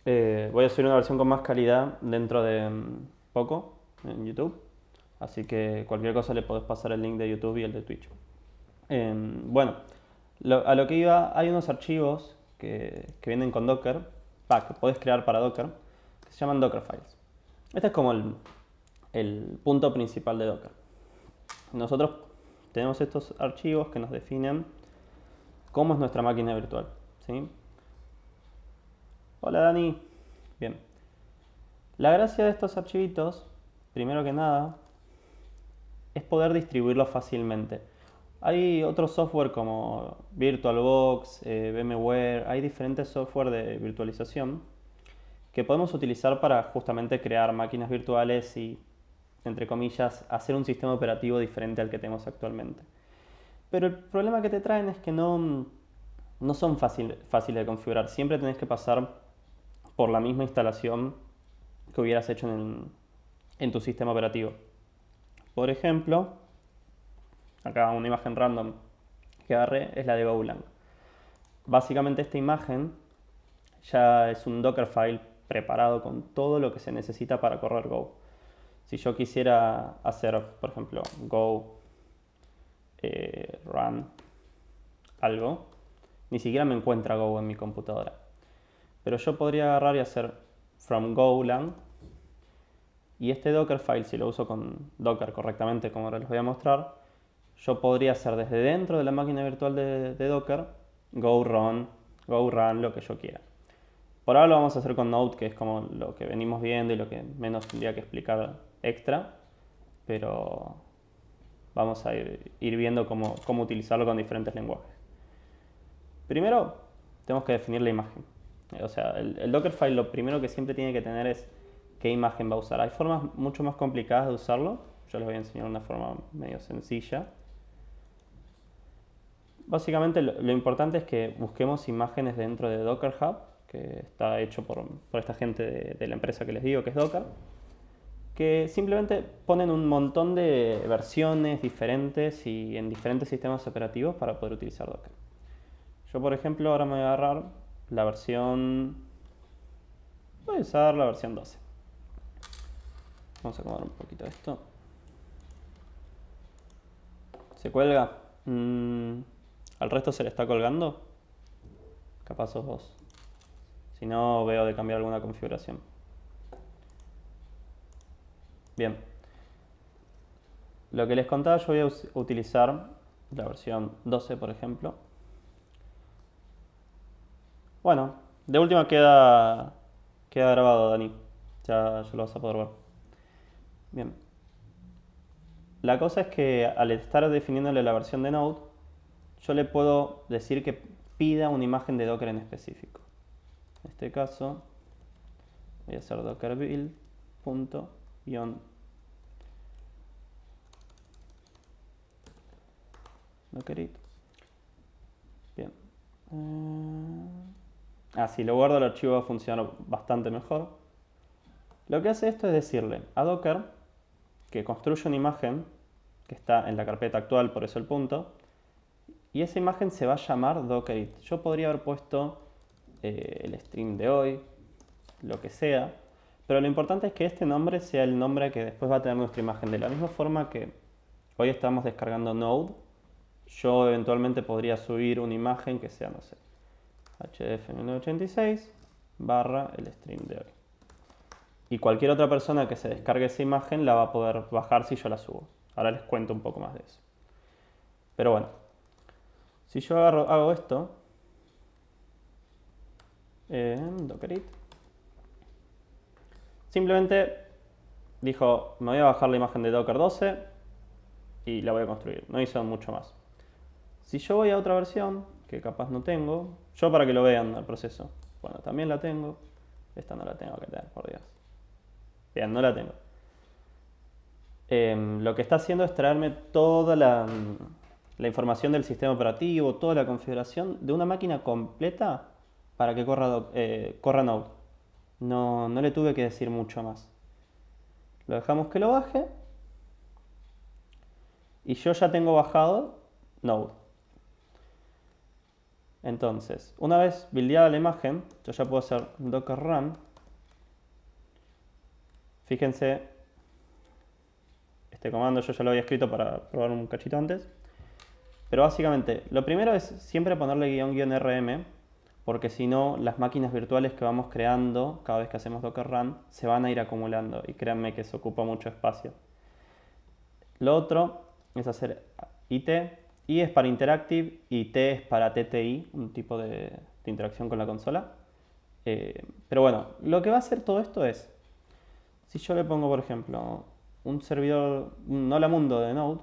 Voy a subir una versión con más calidad dentro de poco en YouTube. Así que cualquier cosa le podés pasar el link de YouTube y el de Twitch. Bueno, a lo que iba, hay unos archivos que vienen con Docker, que podés crear para Docker, que se llaman Dockerfiles. Este es como el punto principal de Docker. Nosotros tenemos estos archivos que nos definen cómo es nuestra máquina virtual. ¿Sí? Hola Dani. Bien. La gracia de estos archivitos, primero que nada, es poder distribuirlos fácilmente. Hay otro software como VirtualBox, VMware, hay diferentes software de virtualización que podemos utilizar para justamente crear máquinas virtuales y, entre comillas, hacer un sistema operativo diferente al que tenemos actualmente. Pero el problema que te traen es que no son fáciles de configurar. Siempre tenés que pasar por la misma instalación que hubieras hecho en tu sistema operativo. Por ejemplo, acá una imagen random que agarré es la de Golang. Básicamente esta imagen ya es un Dockerfile preparado con todo lo que se necesita para correr Go. Si yo quisiera hacer, por ejemplo, Go run algo, ni siquiera me encuentra Go en mi computadora. Pero yo podría agarrar y hacer from Golang, y este Dockerfile, si lo uso con Docker correctamente, como ahora les voy a mostrar, yo podría hacer desde dentro de la máquina virtual de Docker Go run, lo que yo quiera. Por ahora lo vamos a hacer con Node, que es como lo que venimos viendo y lo que menos tendría que explicar extra, pero vamos a ir viendo cómo utilizarlo con diferentes lenguajes. Primero, tenemos que definir la imagen. O sea, el Dockerfile lo primero que siempre tiene que tener es qué imagen va a usar. Hay formas mucho más complicadas de usarlo. Yo les voy a enseñar una forma medio sencilla. Básicamente lo importante es que busquemos imágenes dentro de Docker Hub, que está hecho por esta gente de la empresa que les digo que es Docker, que simplemente ponen un montón de versiones diferentes y en diferentes sistemas operativos para poder utilizar Docker. Yo, por ejemplo, ahora me voy a agarrar la versión... Voy a usar la versión 12. Vamos a acomodar un poquito esto. ¿Se cuelga? ¿Al resto se le está colgando? Capaz sos vos. Si no, veo de cambiar alguna configuración. Bien. Lo que les contaba, yo voy a utilizar la versión 12, por ejemplo. Bueno, de última queda grabado, Dani. Ya lo vas a poder ver. Bien. La cosa es que al estar definiéndole la versión de Node, yo le puedo decir que pida una imagen de Docker en específico. En este caso, voy a hacer docker build.dockerit. Bien. Si lo guardo el archivo va a funcionar bastante mejor. Lo que hace esto es decirle a Docker que construya una imagen que está en la carpeta actual, por eso el punto, y esa imagen se va a llamar Dockerit. Yo podría haber puesto el stream de hoy, lo que sea, pero lo importante es que este nombre sea el nombre que después va a tener nuestra imagen. De la misma forma que hoy estamos descargando Node, yo eventualmente podría subir una imagen que sea, no sé, HDF1986 barra el stream de hoy. Y cualquier otra persona que se descargue esa imagen la va a poder bajar si yo la subo. Ahora les cuento un poco más de eso. Pero bueno, si yo hago esto en Dockerit, simplemente dijo, me voy a bajar la imagen de Docker 12 y la voy a construir. No hizo mucho más. Si yo voy a otra versión, que capaz no tengo, yo para que lo vean el proceso. Bueno, también la tengo. Esta no la tengo que tener, por Dios. Bien, no la tengo. Lo que está haciendo es traerme toda la información del sistema operativo, toda la configuración de una máquina completa para que corra Node. No le tuve que decir mucho más. Lo dejamos que lo baje y yo ya tengo bajado Node. Entonces, una vez buildeada la imagen, yo ya puedo hacer docker run. Fíjense, este comando yo ya lo había escrito para probar un cachito antes. Pero básicamente, lo primero es siempre ponerle --rm, porque si no, las máquinas virtuales que vamos creando cada vez que hacemos docker run se van a ir acumulando y créanme que eso ocupa mucho espacio. Lo otro es hacer IT. I es para Interactive y T es para TTI, un tipo de interacción con la consola. Pero bueno, lo que va a hacer todo esto es, si yo le pongo, por ejemplo, un servidor, un hola mundo de Node,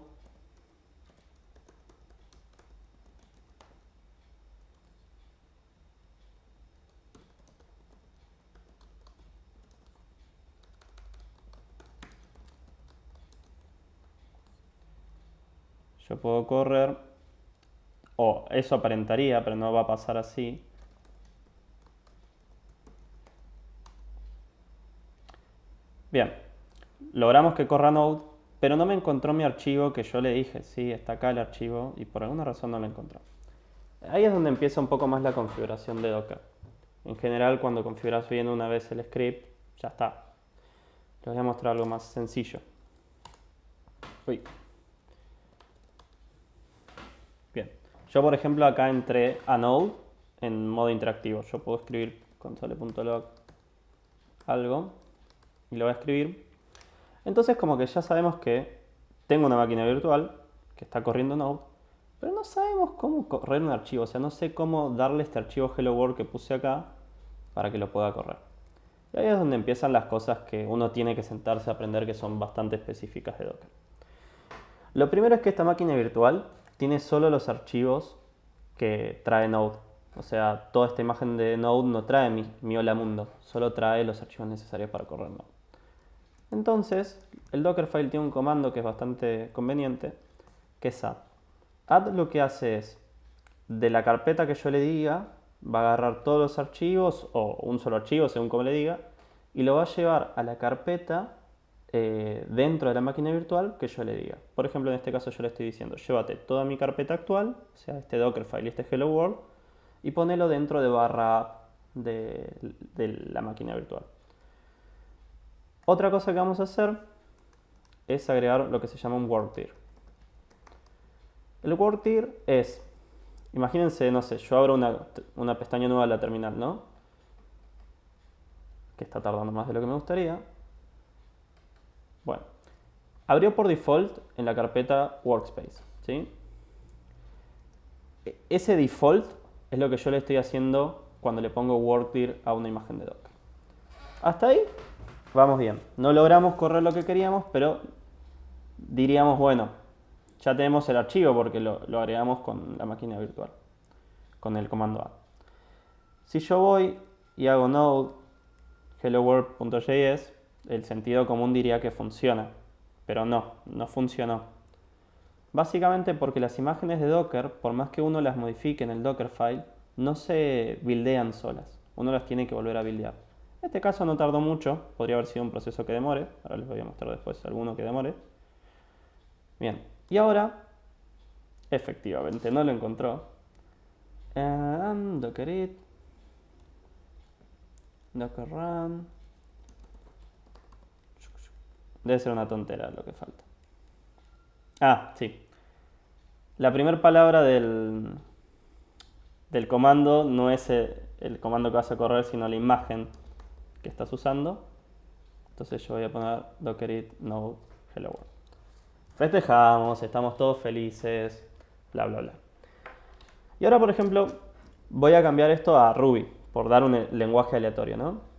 yo puedo correr, o eso aparentaría, pero no va a pasar así. Bien, logramos que corra Node, pero no me encontró mi archivo que yo le dije, sí, está acá el archivo, y por alguna razón no lo encontró. Ahí es donde empieza un poco más la configuración de Docker. En general, cuando configuras bien una vez el script, ya está. Les voy a mostrar algo más sencillo. Uy. Bien. Yo, por ejemplo, acá entré a Node en modo interactivo. Yo puedo escribir console.log algo y lo voy a escribir. Entonces, como que ya sabemos que tengo una máquina virtual que está corriendo Node, pero no sabemos cómo correr un archivo. O sea, no sé cómo darle este archivo Hello World que puse acá para que lo pueda correr. Y ahí es donde empiezan las cosas que uno tiene que sentarse a aprender, que son bastante específicas de Docker. Lo primero es que esta máquina virtual tiene solo los archivos que trae Node. O sea, toda esta imagen de Node no trae mi hola mundo, solo trae los archivos necesarios para correr Node. Entonces, el Dockerfile tiene un comando que es bastante conveniente, que es add. Add lo que hace es, de la carpeta que yo le diga, va a agarrar todos los archivos, o un solo archivo, según como le diga, y lo va a llevar a la carpeta dentro de la máquina virtual que yo le diga. Por ejemplo, en este caso yo le estoy diciendo, llévate toda mi carpeta actual, o sea, este Dockerfile y este Hello World, y ponelo dentro de barra de la máquina virtual. Otra cosa que vamos a hacer es agregar lo que se llama un word tier. El word tier es, imagínense, no sé, yo abro una pestaña nueva en la terminal, ¿no? Que está tardando más de lo que me gustaría. Bueno, abrió por default en la carpeta Workspace, ¿sí? Ese default es lo que yo le estoy haciendo cuando le pongo word tier a una imagen de Docker. Hasta ahí vamos bien. No logramos correr lo que queríamos, pero diríamos, bueno, ya tenemos el archivo porque lo agregamos con la máquina virtual, con el comando add. Si yo voy y hago node helloworld.js, el sentido común diría que funciona, pero no funcionó. Básicamente porque las imágenes de Docker, por más que uno las modifique en el Dockerfile, no se buildean solas. Uno las tiene que volver a buildear. En este caso no tardó mucho, podría haber sido un proceso que demore. Ahora les voy a mostrar después alguno que demore. Bien, y ahora, efectivamente, no lo encontró. Dockerit, docker run. Debe ser una tontera lo que falta. Ah, sí. La primera palabra del comando no es el comando que vas a correr, sino la imagen que estás usando. Entonces yo voy a poner dockerit node hello world. Festejamos, estamos todos felices, bla bla bla. Y ahora, por ejemplo, voy a cambiar esto a Ruby, por dar un lenguaje aleatorio, ¿no?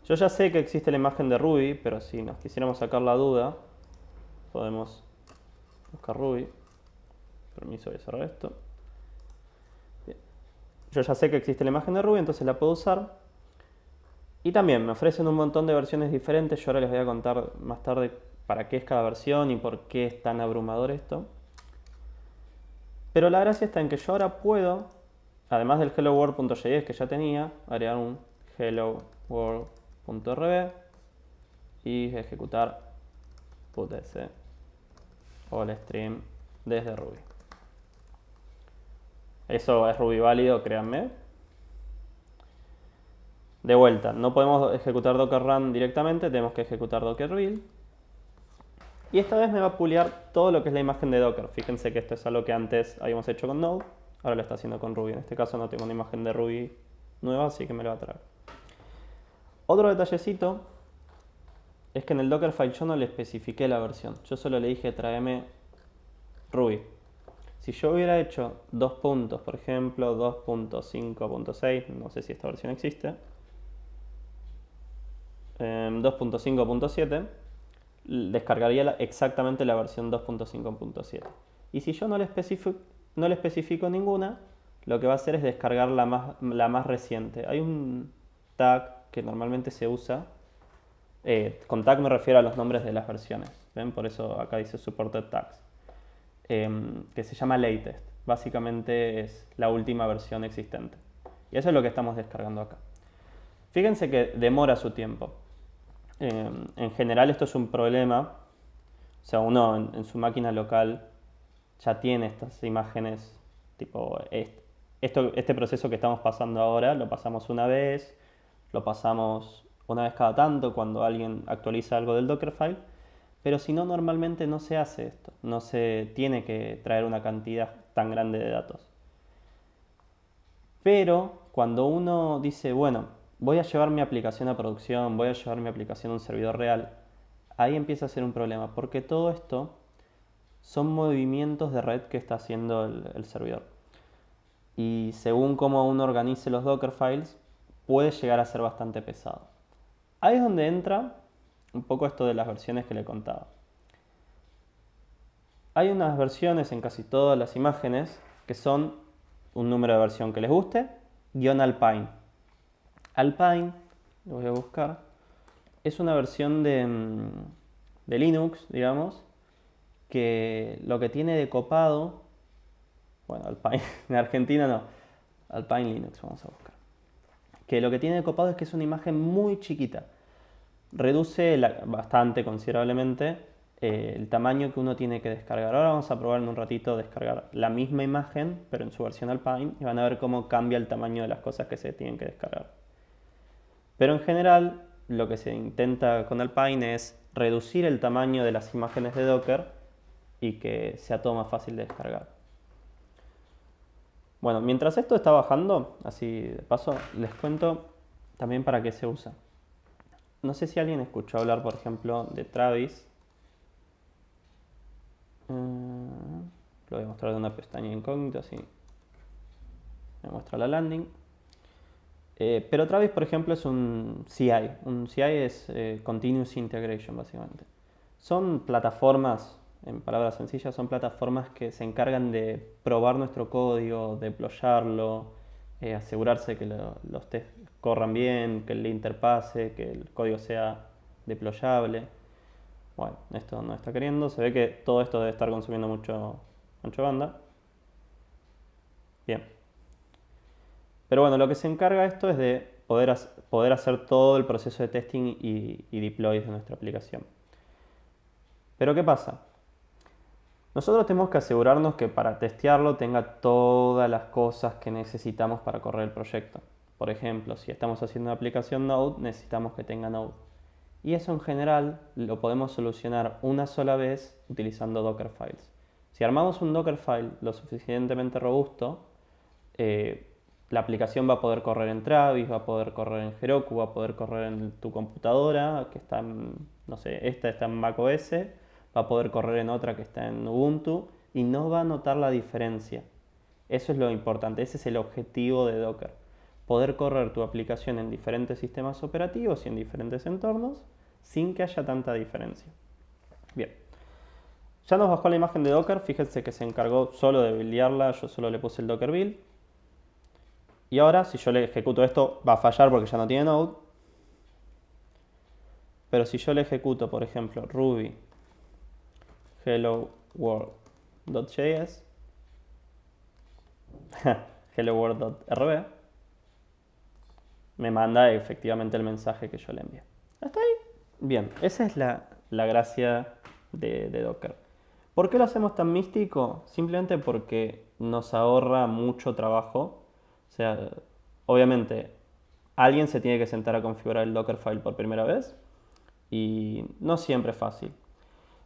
Yo ya sé que existe la imagen de Ruby, pero si nos quisiéramos sacar la duda, podemos buscar Ruby. Permiso, voy a cerrar esto. Bien. Yo ya sé que existe la imagen de Ruby, entonces la puedo usar. Y también me ofrecen un montón de versiones diferentes. Yo ahora les voy a contar más tarde para qué es cada versión y por qué es tan abrumador esto. Pero la gracia está en que yo ahora puedo, además del helloworld.js que ya tenía, agregar un helloworld.rb y ejecutar putz all stream desde Ruby. Eso es Ruby válido, créanme. De vuelta, no podemos ejecutar docker run directamente, tenemos que ejecutar docker build. Y esta vez me va a pulear todo lo que es la imagen de Docker. Fíjense que esto es algo que antes habíamos hecho con Node, ahora lo está haciendo con Ruby. En este caso no tengo una imagen de Ruby nueva, así que me lo va a traer. Otro detallecito es que en el Dockerfile yo no le especifiqué la versión. Yo solo le dije tráeme Ruby. Si yo hubiera hecho 2 puntos, por ejemplo, 2.5.6, no sé si esta versión existe, 2.5.7, descargaría exactamente la versión 2.5.7. Y si yo no le especifico ninguna, lo que va a hacer es descargar la más reciente. Hay un tag que normalmente se usa. Con tag me refiero a los nombres de las versiones. ¿Ven? Por eso acá dice supported tags. Que se llama latest. Básicamente es la última versión existente. Y eso es lo que estamos descargando acá. Fíjense que demora su tiempo. En general esto es un problema. O sea, uno en su máquina local ya tiene estas imágenes, tipo este proceso que estamos pasando ahora, lo pasamos una vez, lo pasamos una vez cada tanto cuando alguien actualiza algo del Dockerfile, pero si no, normalmente no se hace esto, no se tiene que traer una cantidad tan grande de datos. Pero cuando uno dice, bueno, voy a llevar mi aplicación a producción, voy a llevar mi aplicación a un servidor real, ahí empieza a ser un problema, porque todo esto son movimientos de red que está haciendo el servidor. Y según cómo uno organice los Dockerfiles, puede llegar a ser bastante pesado. Ahí es donde entra un poco esto de las versiones que le contaba. Hay unas versiones en casi todas las imágenes que son un número de versión que les guste, -Alpine. Alpine, lo voy a buscar, es una versión de Linux, digamos, que lo que tiene de copado, bueno, Alpine, en Argentina no, Alpine Linux vamos a buscar, que lo que tiene de copado es que es una imagen muy chiquita, reduce bastante considerablemente el tamaño que uno tiene que descargar. Ahora vamos a probar en un ratito descargar la misma imagen, pero en su versión Alpine, y van a ver cómo cambia el tamaño de las cosas que se tienen que descargar. Pero en general, lo que se intenta con Alpine es reducir el tamaño de las imágenes de Docker y que sea todo más fácil de descargar. Bueno, mientras esto está bajando, así de paso, les cuento también para qué se usa. No sé si alguien escuchó hablar, por ejemplo, de Travis. Lo voy a mostrar de una pestaña incógnita, así me muestra la landing. Pero Travis, por ejemplo, es un CI. Un CI es Continuous Integration, básicamente. Son plataformas, en palabras sencillas, son plataformas que se encargan de probar nuestro código, deployarlo, asegurarse que los tests corran bien, que el linter pase, que el código sea deployable. Bueno, esto no está queriendo. Se ve que todo esto debe estar consumiendo mucho banda. Bien. Pero bueno, lo que se encarga esto es de poder hacer todo el proceso de testing y deploy de nuestra aplicación. Pero ¿qué pasa? Nosotros tenemos que asegurarnos que para testearlo tenga todas las cosas que necesitamos para correr el proyecto. Por ejemplo, si estamos haciendo una aplicación Node, necesitamos que tenga Node. Y eso en general lo podemos solucionar una sola vez utilizando Dockerfiles. Si armamos un Dockerfile lo suficientemente robusto, la aplicación va a poder correr en Travis, va a poder correr en Heroku, va a poder correr en tu computadora, que está en, no sé, esta está en macOS, va a poder correr en otra que está en Ubuntu y no va a notar la diferencia. Eso es lo importante, ese es el objetivo de Docker. Poder correr tu aplicación en diferentes sistemas operativos y en diferentes entornos sin que haya tanta diferencia. Bien, ya nos bajó la imagen de Docker, fíjense que se encargó solo de buildearla, yo solo le puse el Docker build. Y ahora, si yo le ejecuto esto, va a fallar porque ya no tiene Node. Pero si yo le ejecuto, por ejemplo, Ruby hello world.js, hello world.rb, me manda efectivamente el mensaje que yo le envié. ¿Hasta ahí? Bien, esa es la gracia de Docker. ¿Por qué lo hacemos tan místico? Simplemente porque nos ahorra mucho trabajo. O sea, obviamente, alguien se tiene que sentar a configurar el Dockerfile por primera vez y no siempre es fácil.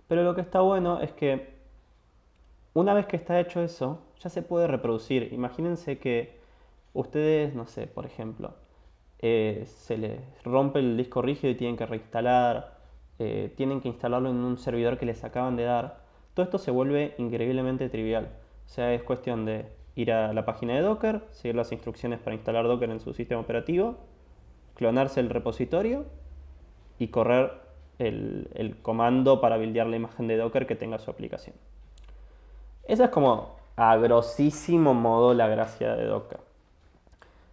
Pero lo que está bueno es que una vez que está hecho eso, ya se puede reproducir. Imagínense que ustedes, no sé, por ejemplo, se les rompe el disco rígido y tienen que reinstalar, tienen que instalarlo en un servidor que les acaban de dar. Todo esto se vuelve increíblemente trivial. O sea, es cuestión de ir a la página de Docker, seguir las instrucciones para instalar Docker en su sistema operativo, clonarse el repositorio y correr el comando para buildear la imagen de Docker que tenga su aplicación. Esa es como a grosísimo modo la gracia de Docker.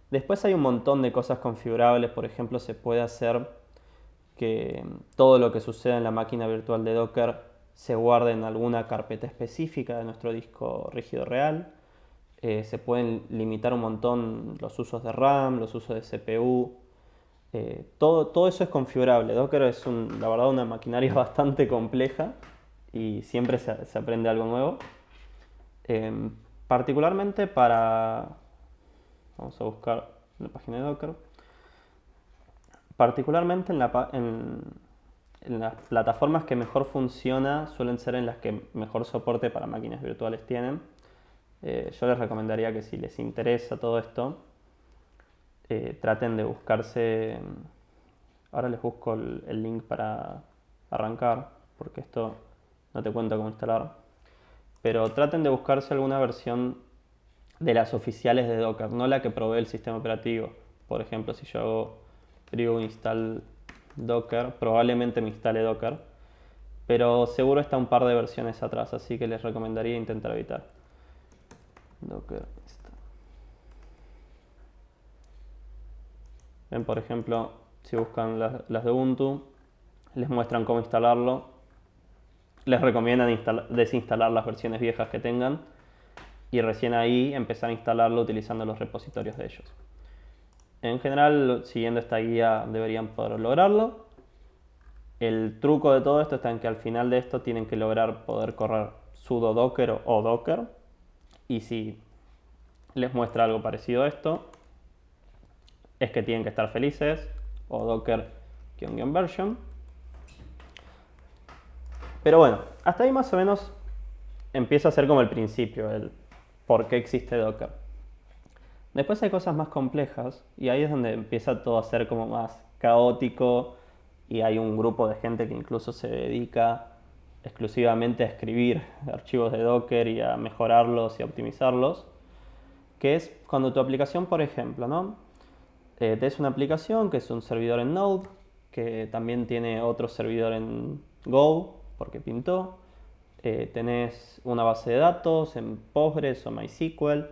Después hay un montón de cosas configurables. Por ejemplo, se puede hacer que todo lo que suceda en la máquina virtual de Docker se guarde en alguna carpeta específica de nuestro disco rígido real. Se pueden limitar un montón los usos de RAM, los usos de CPU. Todo eso es configurable. Docker es la verdad una maquinaria bastante compleja y siempre se aprende algo nuevo. Particularmente vamos a buscar en la página de Docker. Particularmente en las plataformas que mejor funciona suelen ser en las que mejor soporte para máquinas virtuales tienen. Yo les recomendaría que si les interesa todo esto, traten de buscarse. Ahora les busco el link para arrancar, porque esto no te cuenta cómo instalar. Pero traten de buscarse alguna versión de las oficiales de Docker, no la que provee el sistema operativo. Por ejemplo, si yo hago trigo install Docker, probablemente me instale Docker, pero seguro está un par de versiones atrás, así que les recomendaría intentar evitar. Docker install. Ven, por ejemplo, si buscan las de Ubuntu, les muestran cómo instalarlo. Les recomiendan desinstalar las versiones viejas que tengan y recién ahí empezar a instalarlo utilizando los repositorios de ellos. En general, siguiendo esta guía deberían poder lograrlo. El truco de todo esto está en que al final de esto tienen que lograr poder correr sudo docker o docker. Y si les muestra algo parecido a esto, es que tienen que estar felices, o docker-version. Pero bueno, hasta ahí más o menos empieza a ser como el principio, el por qué existe Docker. Después hay cosas más complejas y ahí es donde empieza todo a ser como más caótico y hay un grupo de gente que incluso se dedica exclusivamente a escribir archivos de Docker y a mejorarlos y a optimizarlos, que es cuando tu aplicación, por ejemplo, ¿no? Tenés una aplicación que es un servidor en Node, que también tiene otro servidor en Go, porque pintó. Tenés una base de datos en Postgres o MySQL.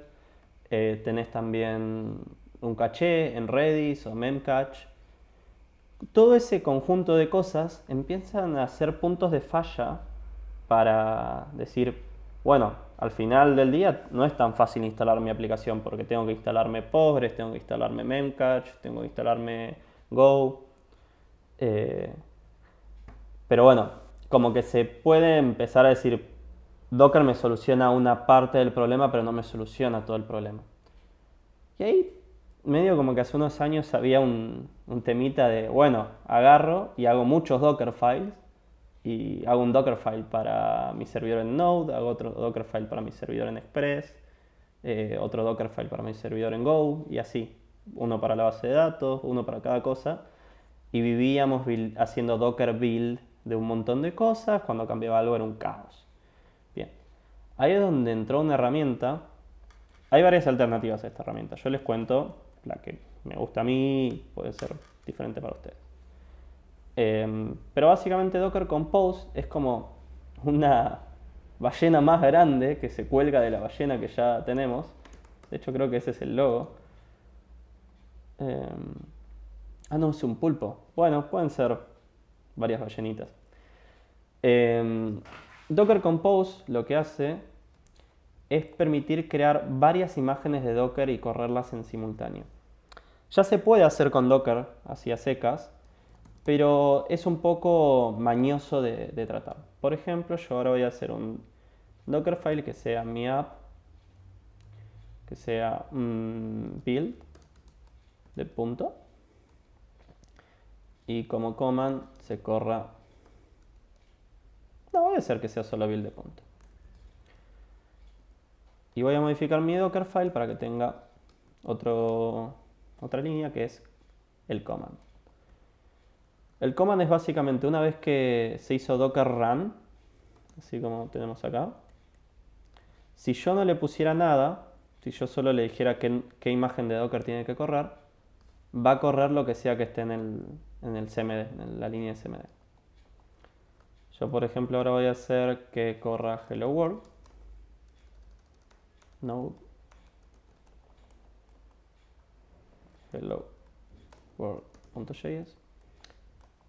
Tenés también un caché en Redis o Memcache. Todo ese conjunto de cosas empiezan a ser puntos de falla para decir, bueno, al final del día no es tan fácil instalar mi aplicación porque tengo que instalarme Postgres, tengo que instalarme Memcache, tengo que instalarme Go. Pero bueno, como que se puede empezar a decir, Docker me soluciona una parte del problema, pero no me soluciona todo el problema. Y ahí, medio como que hace unos años había un temita de, bueno, agarro y hago muchos Dockerfiles y hago un Dockerfile para mi servidor en Node, hago otro Dockerfile para mi servidor en Express, otro Dockerfile para mi servidor en Go y así. Uno para la base de datos, uno para cada cosa. Y vivíamos haciendo Docker build de un montón de cosas, cuando cambiaba algo era un caos. Bien, ahí es donde entró una herramienta. Hay varias alternativas a esta herramienta. Yo les cuento la que me gusta a mí, puede ser diferente para ustedes. Pero básicamente Docker Compose es como una ballena más grande que se cuelga de la ballena que ya tenemos. De hecho creo que ese es el logo. No, es un pulpo. Bueno, pueden ser varias ballenitas. Docker Compose lo que hace es permitir crear varias imágenes de Docker y correrlas en simultáneo. Ya se puede hacer con Docker, así a secas, pero es un poco mañoso de tratar. Por ejemplo, yo ahora voy a hacer un Dockerfile que sea mi app, que sea build de punto, y como command se corra. No, voy a hacer que sea solo build de punto. Y voy a modificar mi Dockerfile para que tenga otra línea que es el command. El command es básicamente una vez que se hizo docker run, así como tenemos acá. Si yo no le pusiera nada, si yo solo le dijera qué imagen de Docker tiene que correr, va a correr lo que sea que esté en el CMD, en la línea de CMD. Yo, por ejemplo, ahora voy a hacer que corra Hello World. Node. Hello World.js.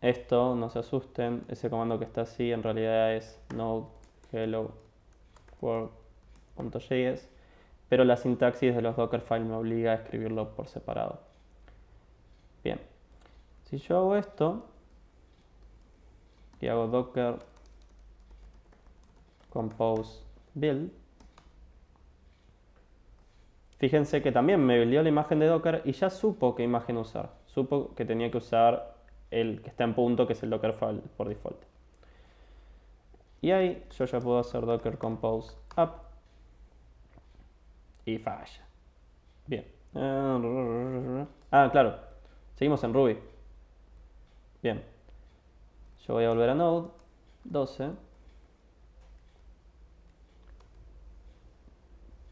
Esto, no se asusten, ese comando que está así en realidad es node hello world.js, pero la sintaxis de los Dockerfile me obliga a escribirlo por separado. Bien, si yo hago esto y hago docker compose build, fíjense que también me buildió la imagen de Docker y ya supo qué imagen usar. Supo que tenía que usar el que está en punto, que es el Dockerfile por default. Y ahí yo ya puedo hacer docker compose app y falla. Bien. Claro. Seguimos en Ruby. Bien. Yo voy a volver a Node 12.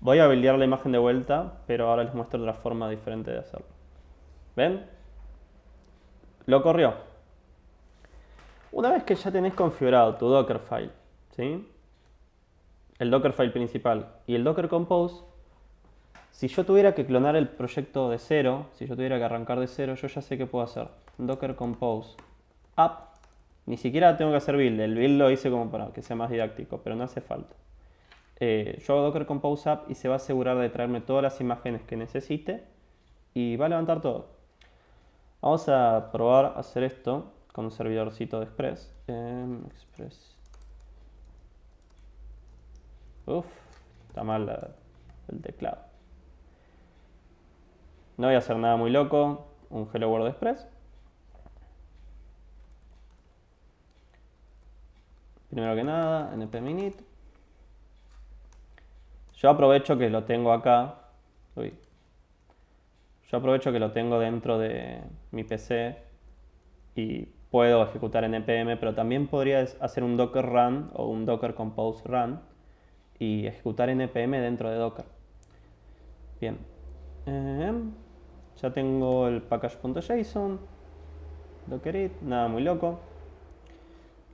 Voy a buildear la imagen de vuelta, pero ahora les muestro otra forma diferente de hacerlo. ¿Ven? Lo corrió. Una vez que ya tenés configurado tu Dockerfile, ¿sí? El Dockerfile principal y el Docker Compose, si yo tuviera que clonar el proyecto de cero, si yo tuviera que arrancar de cero, yo ya sé qué puedo hacer. Docker Compose app, ni siquiera tengo que hacer build, el build lo hice como para que sea más didáctico, pero no hace falta. Yo hago Docker Compose app y se va a asegurar de traerme todas las imágenes que necesite y va a levantar todo. Vamos a probar a hacer esto con un servidorcito de Express. Express. Uf, está mal el teclado. No voy a hacer nada muy loco. Un Hello World Express. Primero que nada, npminit. Yo aprovecho que lo tengo acá. Yo aprovecho que lo tengo dentro de mi PC y puedo ejecutar npm, pero también podría hacer un docker run o un docker compose run y ejecutar npm dentro de Docker. Bien. Ya tengo el package.json, dockerit, nada muy loco.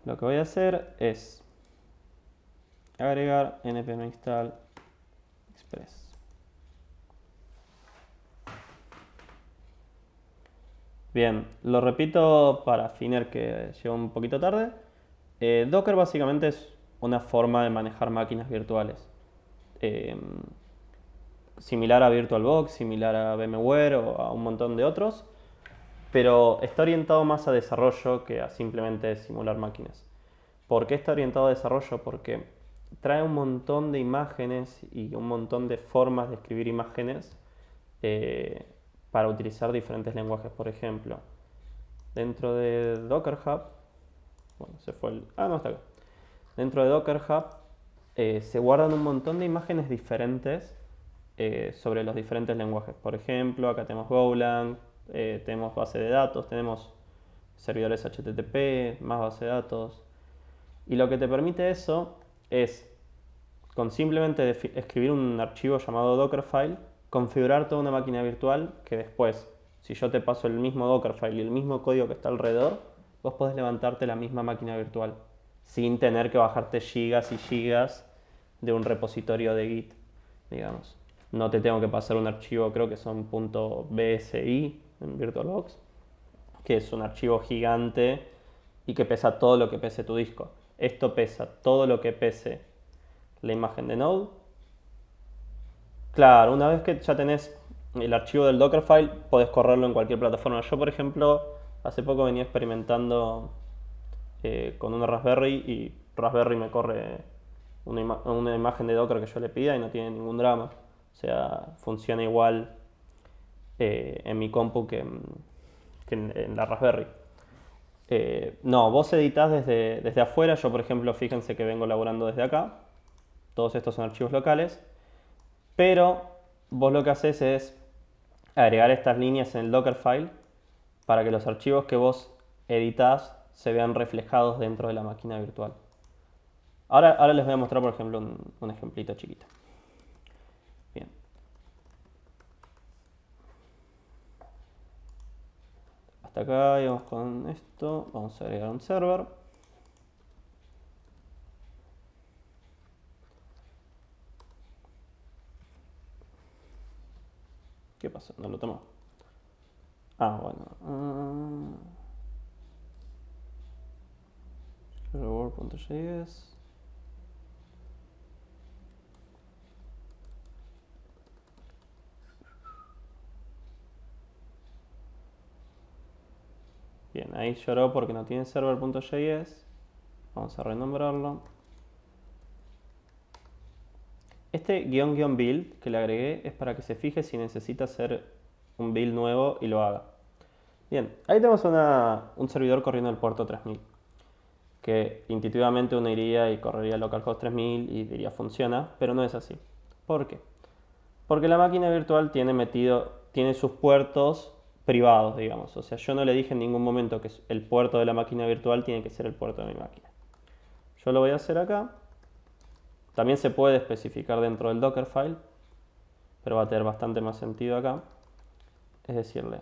Lo que voy a hacer es agregar npm install express. Bien, lo repito para Finer que llegó un poquito tarde. Docker básicamente es una forma de manejar máquinas virtuales. Similar a VirtualBox, similar a VMware o a un montón de otros, pero está orientado más a desarrollo que a simplemente simular máquinas. ¿Por qué está orientado a desarrollo? Porque trae un montón de imágenes y un montón de formas de escribir imágenes para utilizar diferentes lenguajes. Por ejemplo, dentro de Docker Hub, bueno, se fue el... no está acá. Dentro de Docker Hub se guardan un montón de imágenes diferentes sobre los diferentes lenguajes. Por ejemplo, acá tenemos Golang, tenemos base de datos, tenemos servidores HTTP, más base de datos. Y lo que te permite eso es, con simplemente escribir un archivo llamado Dockerfile, configurar toda una máquina virtual que después, si yo te paso el mismo Dockerfile y el mismo código que está alrededor, vos podés levantarte la misma máquina virtual sin tener que bajarte gigas y gigas de un repositorio de Git, digamos. No te tengo que pasar un archivo, creo que son .bsi en VirtualBox, que es un archivo gigante y que pesa todo lo que pese tu disco. Esto pesa todo lo que pese la imagen de Node. Claro, una vez que ya tenés el archivo del Dockerfile, podés correrlo en cualquier plataforma. Yo, por ejemplo, hace poco venía experimentando con una Raspberry y Raspberry me corre una imagen de Docker que yo le pida y no tiene ningún drama. O sea, funciona igual en mi compu que en la Raspberry. No, vos editás desde afuera. Yo, por ejemplo, fíjense que vengo laburando desde acá. Todos estos son archivos locales. Pero vos lo que haces es agregar estas líneas en el Dockerfile para que los archivos que vos editás se vean reflejados dentro de la máquina virtual. Ahora les voy a mostrar, por ejemplo, un ejemplito chiquito. Bien. Hasta acá íbamos con esto. Vamos a agregar un server. ¿Qué pasó? No lo tomó. Ah, bueno. Reward.js. Bien, ahí lloró porque no tiene server.js. Vamos a renombrarlo. Este -- build que le agregué es para que se fije si necesita hacer un build nuevo y lo haga. Bien, ahí tenemos un servidor corriendo el puerto 3000. Que intuitivamente uno iría y correría localhost 3000 y diría funciona, pero no es así. ¿Por qué? Porque la máquina virtual tiene sus puertos privados, digamos. O sea, yo no le dije en ningún momento que el puerto de la máquina virtual tiene que ser el puerto de mi máquina. Yo lo voy a hacer acá. También se puede especificar dentro del Dockerfile, pero va a tener bastante más sentido acá. Es decirle,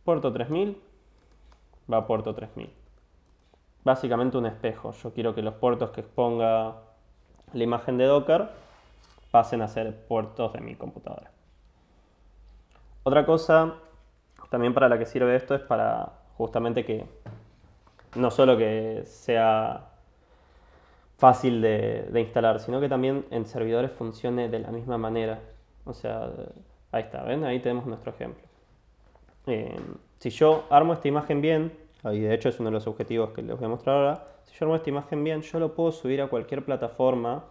puerto 3000 va a puerto 3000. Básicamente un espejo. Yo quiero que los puertos que exponga la imagen de Docker pasen a ser puertos de mi computadora. Otra cosa también para la que sirve esto es para justamente que no solo que sea fácil de instalar, sino que también en servidores funcione de la misma manera. O sea, ahí está, ¿ven? Ahí tenemos nuestro ejemplo. Si yo armo esta imagen bien, y de hecho es uno de los objetivos que les voy a mostrar ahora, si yo armo esta imagen bien, yo lo puedo subir a cualquier plataforma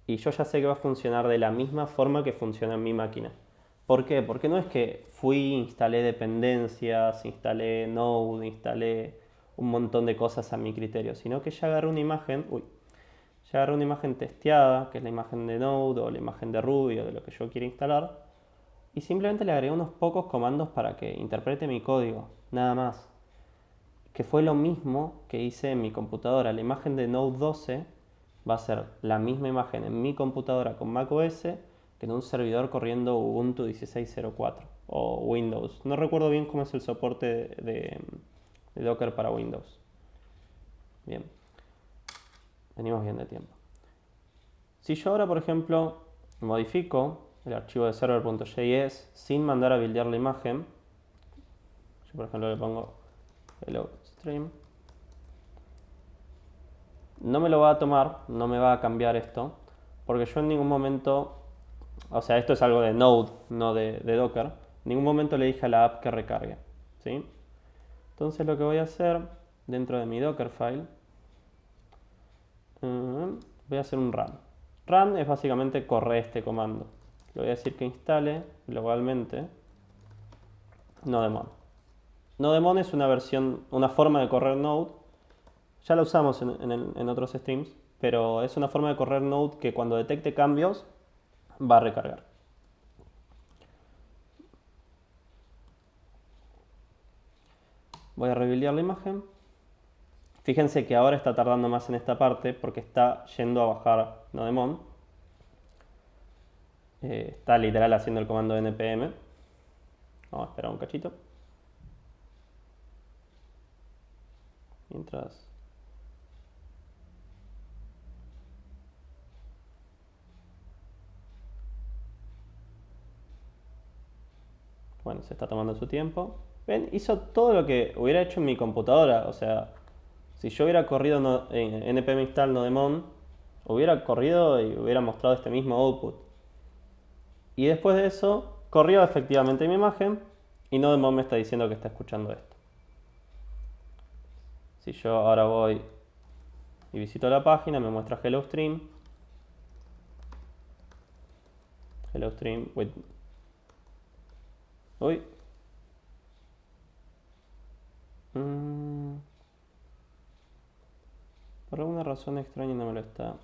y yo ya sé que va a funcionar de la misma forma que funciona en mi máquina. ¿Por qué? Porque no es que instalé dependencias, instalé Node, instalé un montón de cosas a mi criterio, sino que ya agarré una imagen, testeada, que es la imagen de Node o la imagen de Ruby o de lo que yo quiera instalar, y simplemente le agregué unos pocos comandos para que interprete mi código, nada más. Que fue lo mismo que hice en mi computadora. La imagen de Node 12 va a ser la misma imagen en mi computadora con macOS que en un servidor corriendo Ubuntu 16.04 o Windows. No recuerdo bien cómo es el soporte de Docker para Windows. Bien, venimos bien de tiempo. Si yo ahora, por ejemplo, modifico el archivo de server.js sin mandar a buildear la imagen, yo por ejemplo le pongo hello stream, no me lo va a tomar, no me va a cambiar esto, porque yo en ningún momento, o sea, esto es algo de Node, no de Docker, en ningún momento le dije a la app que recargue, ¿sí? Entonces lo que voy a hacer dentro de mi Dockerfile, voy a hacer un run. Run es básicamente correr este comando. Le voy a decir que instale globalmente Nodemon. Nodemon es una forma de correr Node. Ya la usamos en otros streams, pero es una forma de correr Node que cuando detecte cambios va a recargar. Voy a rebuildear la imagen. Fíjense que ahora está tardando más en esta parte porque está yendo a bajar Nodemon. Está literal haciendo el comando npm. Vamos a esperar un cachito. Mientras... Bueno, se está tomando su tiempo. ¿Ven? Hizo todo lo que hubiera hecho en mi computadora. O sea, si yo hubiera corrido npm install nodemon, hubiera corrido y hubiera mostrado este mismo output. Y después de eso, corrió efectivamente mi imagen y nodemon me está diciendo que está escuchando esto. Si yo ahora voy y visito la página, me muestra HelloStream. hello stream with... Uy. Por alguna razón extraña no me lo está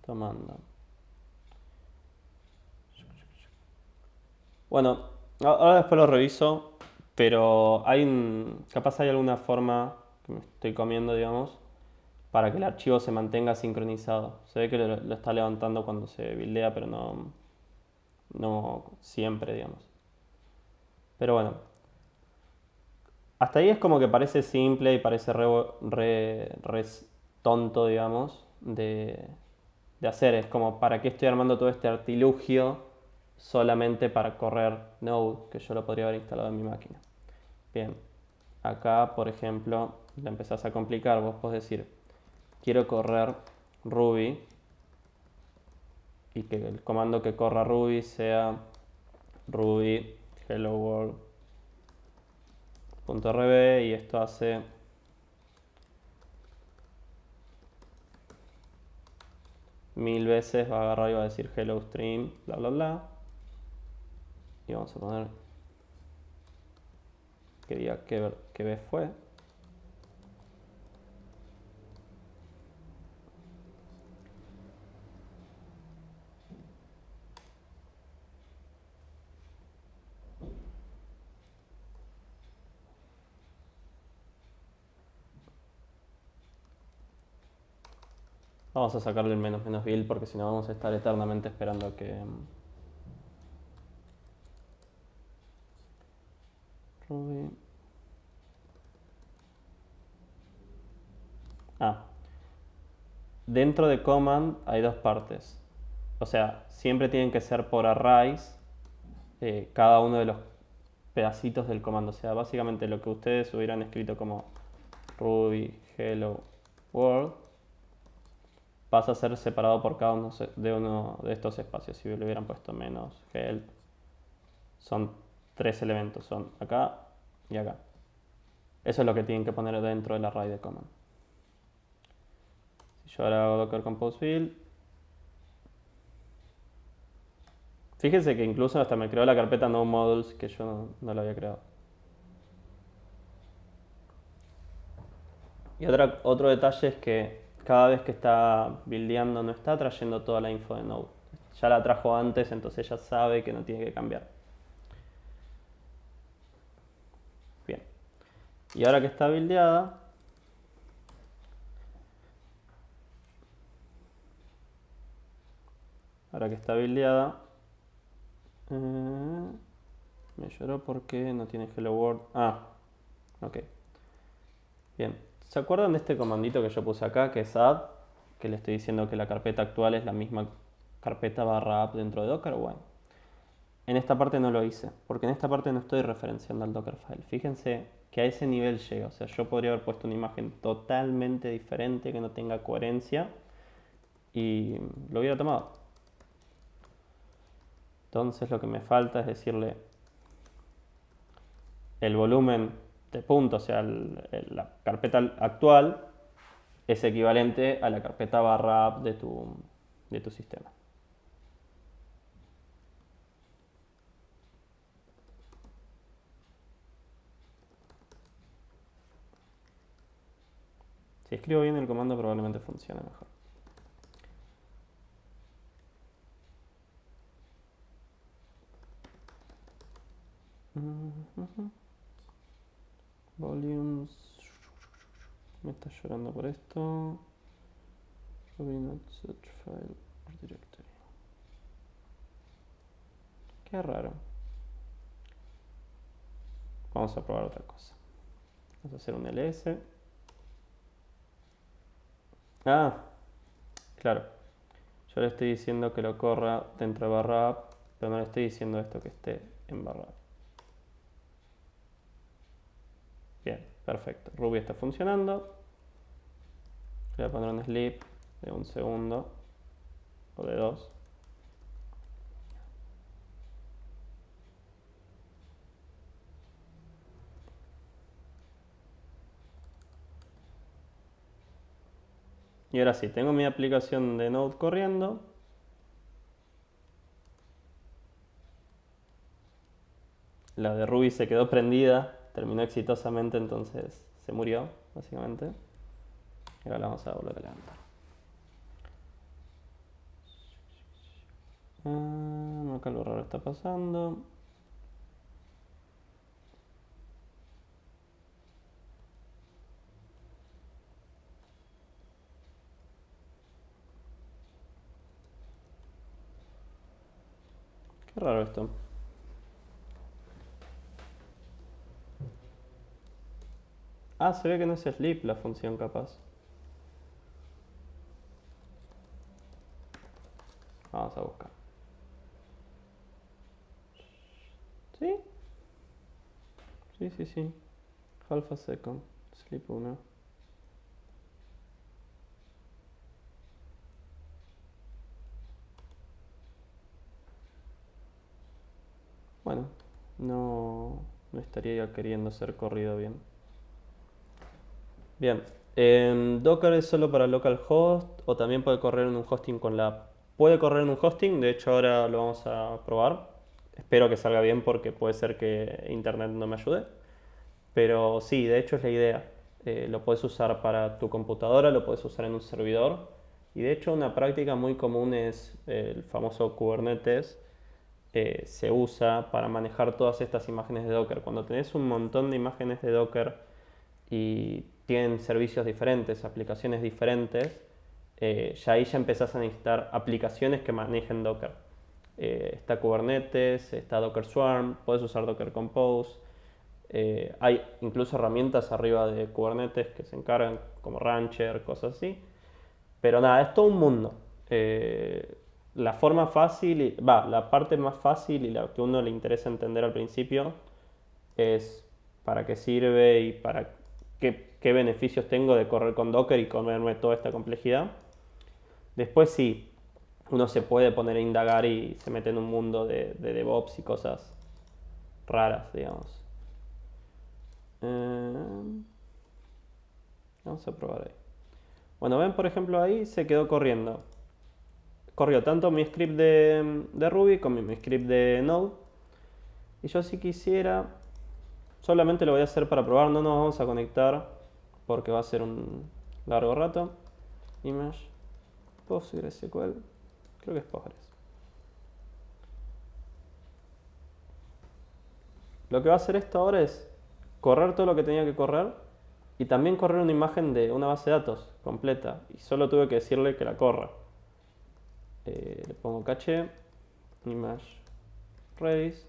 tomando. Bueno, ahora después lo reviso, pero capaz hay alguna forma que me estoy comiendo, digamos, para que el archivo se mantenga sincronizado. Se ve que lo está levantando cuando se buildea, pero no siempre, digamos. Pero bueno, hasta ahí es como que parece simple y parece re tonto, digamos, de hacer. Es como, ¿para qué estoy armando todo este artilugio solamente para correr Node? Que yo lo podría haber instalado en mi máquina. Bien, acá, por ejemplo, la empezás a complicar. Vos podés decir, quiero correr Ruby y que el comando que corra Ruby sea Ruby hello world.rb y esto hace 1000 veces, va a agarrar y va a decir hello stream, bla bla bla. Y vamos a poner que diga qué vez fue. Vamos a sacarle el menos bill porque si no vamos a estar eternamente esperando que... Ruby... Dentro de command hay dos partes. O sea, siempre tienen que ser por arrays cada uno de los pedacitos del comando. O sea, básicamente lo que ustedes hubieran escrito como Ruby hello world pasa a ser separado por cada uno de estos espacios. Si le hubieran puesto menos help, son 3 elementos, son acá y acá. Eso es lo que tienen que poner dentro del array de command. Si yo ahora hago docker compose build, fíjense que incluso hasta me creó la carpeta no modules que yo no la había creado. Y otro detalle es que cada vez que está buildeando no está trayendo toda la info de Node. Ya la trajo antes, entonces ya sabe que no tiene que cambiar. Bien. Y ahora que está buildeada, me lloró porque no tiene hello world. Ok. Bien. ¿Se acuerdan de este comandito que yo puse acá, que es add? Que le estoy diciendo que la carpeta actual es la misma carpeta /app dentro de Docker. Bueno, en esta parte no lo hice, porque en esta parte no estoy referenciando al Dockerfile. Fíjense que a ese nivel llega. O sea, yo podría haber puesto una imagen totalmente diferente, que no tenga coherencia, y lo hubiera tomado. Entonces lo que me falta es decirle el volumen de puntos, o sea, la carpeta actual es equivalente a la carpeta /app de tu sistema. Si escribo bien el comando probablemente funcione mejor. Volumes. Me está llorando por esto. Ruby not such file or directory. Qué raro. Vamos a probar otra cosa. Vamos a hacer un ls. Claro. Yo le estoy diciendo que lo corra dentro de /app, pero no le estoy diciendo esto que esté en /app. Bien, perfecto. Ruby está funcionando. Le voy a poner un sleep de 1 segundo o de 2. Y ahora sí, tengo mi aplicación de Node corriendo. La de Ruby se quedó prendida, terminó exitosamente, entonces se murió, básicamente. Y ahora la vamos a volver a levantar. Acá algo raro está pasando. Qué raro esto. Ah, se ve que no es sleep la función capaz. Vamos a buscar. ¿Sí? Sí, sí, sí. Half a second. Sleep 1. Bueno, no estaría queriendo ser corrido bien. Bien, Docker es solo para localhost o también puede correr en un hosting con la app. Puede correr en un hosting, de hecho ahora lo vamos a probar. Espero que salga bien porque puede ser que internet no me ayude. Pero sí, de hecho es la idea. Lo puedes usar para tu computadora, lo puedes usar en un servidor. Y de hecho una práctica muy común es el famoso Kubernetes. Se usa para manejar todas estas imágenes de Docker. Cuando tenés un montón de imágenes de Docker y tienen servicios diferentes, aplicaciones diferentes, ya ahí ya empezás a necesitar aplicaciones que manejen Docker. Está Kubernetes, está Docker Swarm, puedes usar Docker Compose. Hay incluso herramientas arriba de Kubernetes que se encargan, como Rancher, cosas así. Pero nada, es todo un mundo. La forma fácil, la parte más fácil y la que a uno le interesa entender al principio es para qué sirve y para qué beneficios tengo de correr con Docker y comerme toda esta complejidad. Después sí, uno se puede poner a indagar y se mete en un mundo de DevOps y cosas raras, digamos. Vamos a probar ahí. Bueno, ven por ejemplo ahí se quedó corriendo. Corrió tanto mi script de Ruby como mi script de Node. Y yo si quisiera, solamente lo voy a hacer para probar, no nos vamos a conectar porque va a ser un largo rato. Image, PostgreSQL, creo que es Postgres. Lo que va a hacer esto ahora es correr todo lo que tenía que correr y también correr una imagen de una base de datos completa. Y solo tuve que decirle que la corra. Le pongo caché, image, Redis.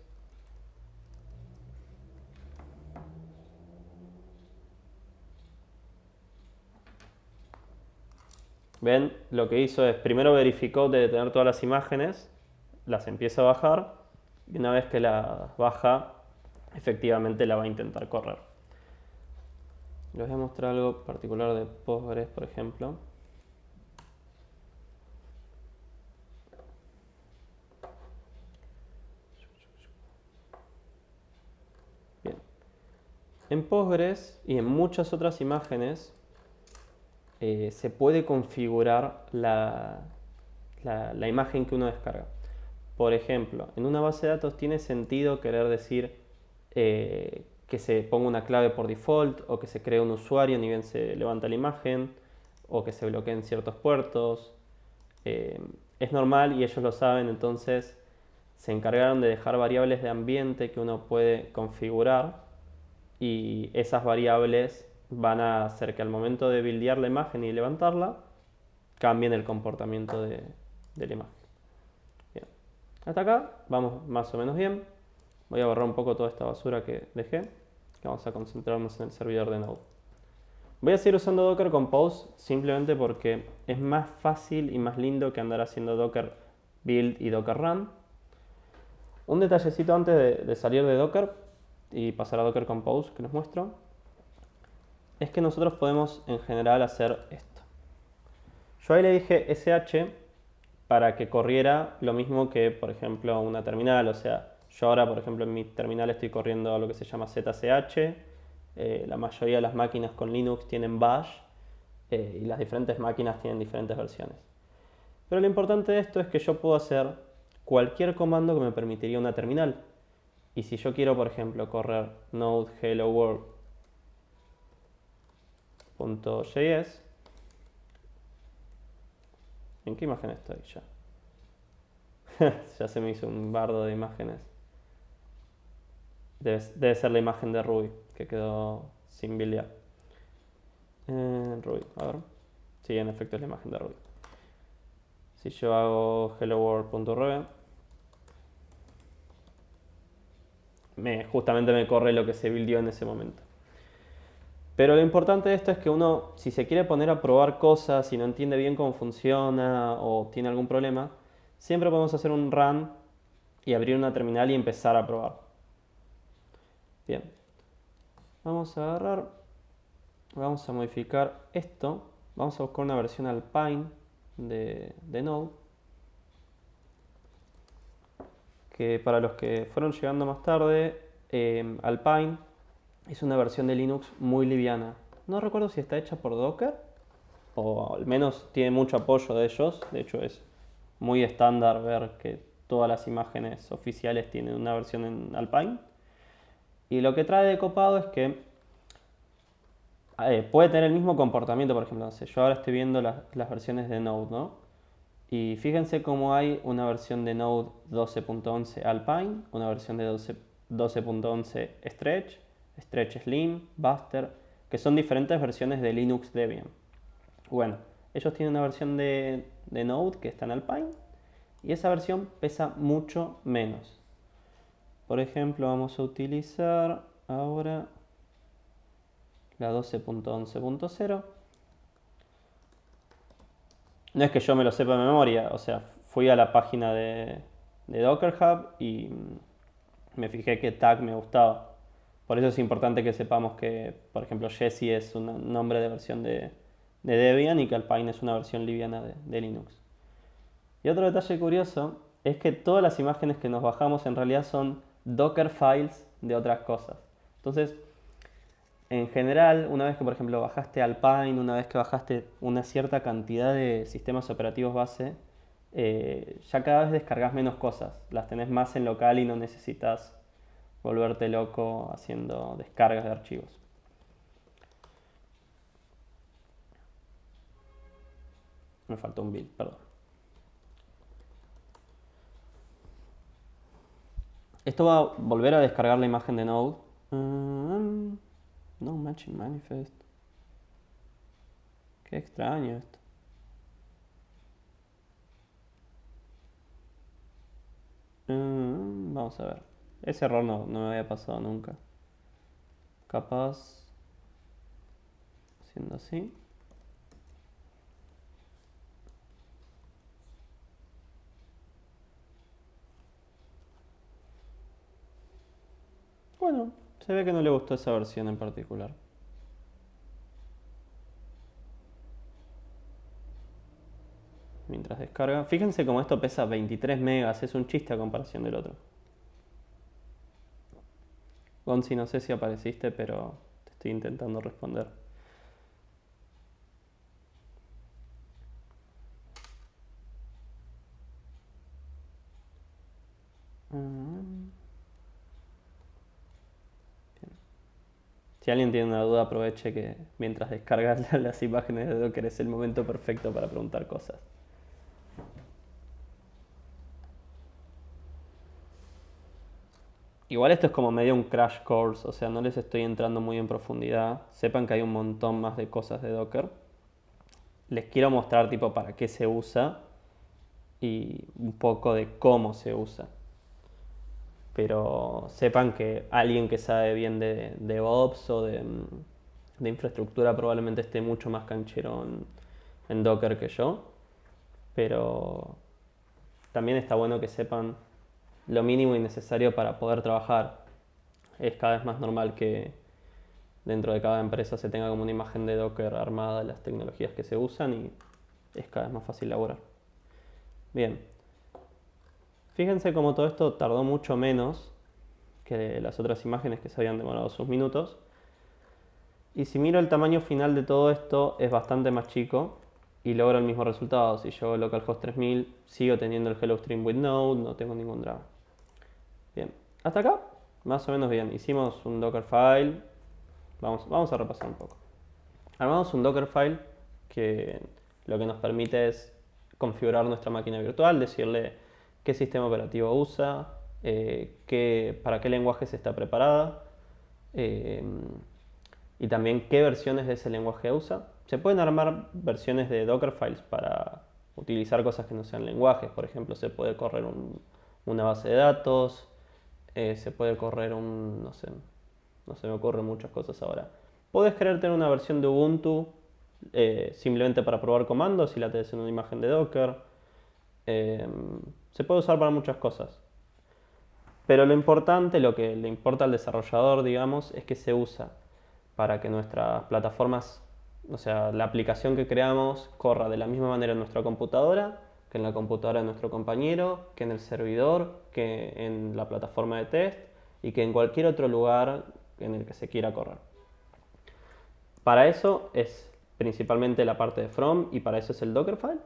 Ven, lo que hizo es primero verificó de tener todas las imágenes, las empieza a bajar y una vez que las baja, efectivamente la va a intentar correr. Les voy a mostrar algo particular de Postgres, por ejemplo. Bien. En Postgres y en muchas otras imágenes se puede configurar la imagen que uno descarga. Por ejemplo, en una base de datos tiene sentido querer decir que se ponga una clave por default o que se cree un usuario ni bien se levanta la imagen o que se bloqueen ciertos puertos. Es normal y ellos lo saben, entonces se encargaron de dejar variables de ambiente que uno puede configurar y esas variables van a hacer que al momento de buildear la imagen y levantarla cambien el comportamiento de la imagen. Bien. Hasta acá vamos más o menos bien. Voy a borrar un poco toda esta basura que dejé, que vamos a concentrarnos en el servidor de Node. Voy a seguir usando Docker Compose simplemente porque es más fácil y más lindo que andar haciendo Docker build y Docker run. Un detallecito antes de salir de Docker y pasar a Docker Compose que les muestro es que nosotros podemos en general hacer esto. Yo ahí le dije sh para que corriera lo mismo que por ejemplo una terminal, o sea, yo ahora por ejemplo en mi terminal estoy corriendo lo que se llama zsh, la mayoría de las máquinas con Linux tienen bash y las diferentes máquinas tienen diferentes versiones. Pero lo importante de esto es que yo puedo hacer cualquier comando que me permitiría una terminal. Y si yo quiero, por ejemplo, correr node hello world.js, ¿en qué imagen estoy ya? Ya se me hizo un bardo de imágenes. Debe ser la imagen de Ruby, que quedó sin buildear. Ruby, a ver. Sí, en efecto es la imagen de Ruby. Si yo hago hello world.ruby, justamente me corre lo que se buildeó en ese momento. Pero lo importante de esto es que uno, si se quiere poner a probar cosas y no entiende bien cómo funciona o tiene algún problema, siempre podemos hacer un run y abrir una terminal y empezar a probar. Bien, vamos a agarrar, vamos a modificar esto, vamos a buscar una versión Alpine de Node, que para los que fueron llegando más tarde, Alpine es una versión de Linux muy liviana. No recuerdo si está hecha por Docker, o al menos tiene mucho apoyo de ellos. De hecho es muy estándar ver que todas las imágenes oficiales tienen una versión en Alpine. Y lo que trae de copado es que puede tener el mismo comportamiento, por ejemplo. No sé, yo ahora estoy viendo las versiones de Node, ¿no? Y fíjense cómo hay una versión de Node 12.11 Alpine, una versión de 12.11 Stretch, Stretch Slim, Buster, que son diferentes versiones de Linux Debian. Bueno, ellos tienen una versión de Node que está en Alpine y esa versión pesa mucho menos. Por ejemplo, vamos a utilizar ahora la 12.11.0. No es que yo me lo sepa de memoria, o sea, fui a la página de Docker Hub y me fijé que tag me gustaba. Por eso es importante que sepamos que, por ejemplo, Jessie es un nombre de versión de Debian y que Alpine es una versión liviana de Linux. Y otro detalle curioso es que todas las imágenes que nos bajamos en realidad son Docker files de otras cosas. Entonces, en general, una vez que por ejemplo bajaste Alpine, una vez que bajaste una cierta cantidad de sistemas operativos base, ya cada vez descargas menos cosas, las tenés más en local y no necesitas volverte loco haciendo descargas de archivos. Me faltó un build, perdón. Esto va a volver a descargar la imagen de Node. No matching manifest. Qué extraño esto. Vamos a ver. Ese error no me había pasado nunca. Capaz. Siendo así. Bueno, se ve que no le gustó esa versión en particular. Mientras descarga. Fíjense cómo esto pesa 23 megas, es un chiste a comparación del otro. Gonzi, no sé si apareciste, pero te estoy intentando responder. Si alguien tiene una duda, aproveche que mientras descargas las imágenes de Docker es el momento perfecto para preguntar cosas. Igual esto es como medio un crash course, o sea, no les estoy entrando muy en profundidad. Sepan que hay un montón más de cosas de Docker. Les quiero mostrar tipo para qué se usa y un poco de cómo se usa. Pero sepan que alguien que sabe bien de DevOps o de infraestructura probablemente esté mucho más canchero en Docker que yo. Pero también está bueno que sepan lo mínimo y necesario para poder trabajar. Es cada vez más normal que dentro de cada empresa se tenga como una imagen de Docker armada de las tecnologías que se usan y es cada vez más fácil laburar. Bien, fíjense cómo todo esto tardó mucho menos que las otras imágenes que se habían demorado sus minutos. Y si miro el tamaño final de todo esto es bastante más chico y logro el mismo resultado. Si yo localhost 3000 sigo teniendo el Hello Stream with Node, no tengo ningún drama. Bien, hasta acá Más o menos bien. Hicimos un Dockerfile. Vamos a repasar un poco. Armamos un Dockerfile que lo que nos permite es configurar nuestra máquina virtual, decirle qué sistema operativo usa, para qué lenguajes está preparada eh, y también qué versiones de ese lenguaje usa. Se pueden armar versiones de Dockerfiles para utilizar cosas que no sean lenguajes. Por ejemplo, se puede correr una base de datos, se puede correr no sé, no se me ocurren muchas cosas ahora. Puedes querer tener una versión de Ubuntu simplemente para probar comandos y la tenés en una imagen de Docker. Se puede usar para muchas cosas. Pero lo importante, lo que le importa al desarrollador, digamos, es que se usa para que nuestras plataformas, o sea, la aplicación que creamos corra de la misma manera en nuestra computadora, que en la computadora de nuestro compañero, que en el servidor, que en la plataforma de test y que en cualquier otro lugar en el que se quiera correr. Para eso es principalmente la parte de from y para eso es el Dockerfile.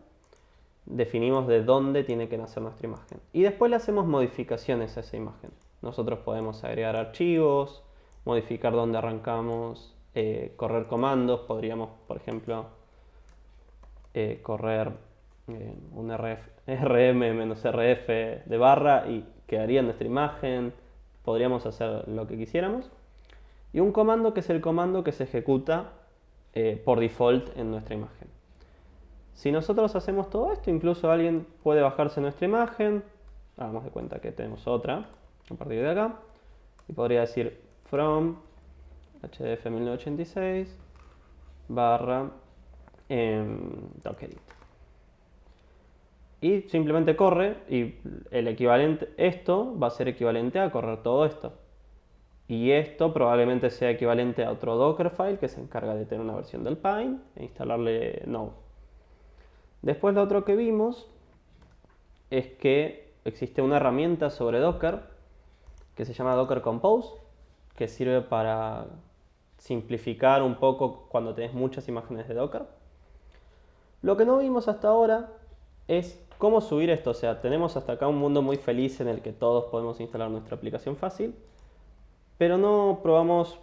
Definimos de dónde tiene que nacer nuestra imagen. Y después le hacemos modificaciones a esa imagen. Nosotros podemos agregar archivos, modificar dónde arrancamos, correr comandos. Podríamos, por ejemplo, correr un rm-rf de barra y quedaría en nuestra imagen. Podríamos hacer lo que quisiéramos. Y un comando que es el comando que se ejecuta por default en nuestra imagen. Si nosotros hacemos todo esto, incluso alguien puede bajarse nuestra imagen. Hagamos de cuenta que tenemos otra a partir de acá. Y podría decir from HDF 1986 barra Dockerit. Y simplemente corre y el equivalente, esto va a ser equivalente a correr todo esto. Y esto probablemente sea equivalente a otro Dockerfile que se encarga de tener una versión del Pine e instalarle Node. Después lo otro que vimos es que existe una herramienta sobre Docker que se llama Docker Compose, que sirve para simplificar un poco cuando tenés muchas imágenes de Docker. Lo que no vimos hasta ahora es cómo subir esto. O sea, tenemos hasta acá un mundo muy feliz en el que todos podemos instalar nuestra aplicación fácil, pero no probamos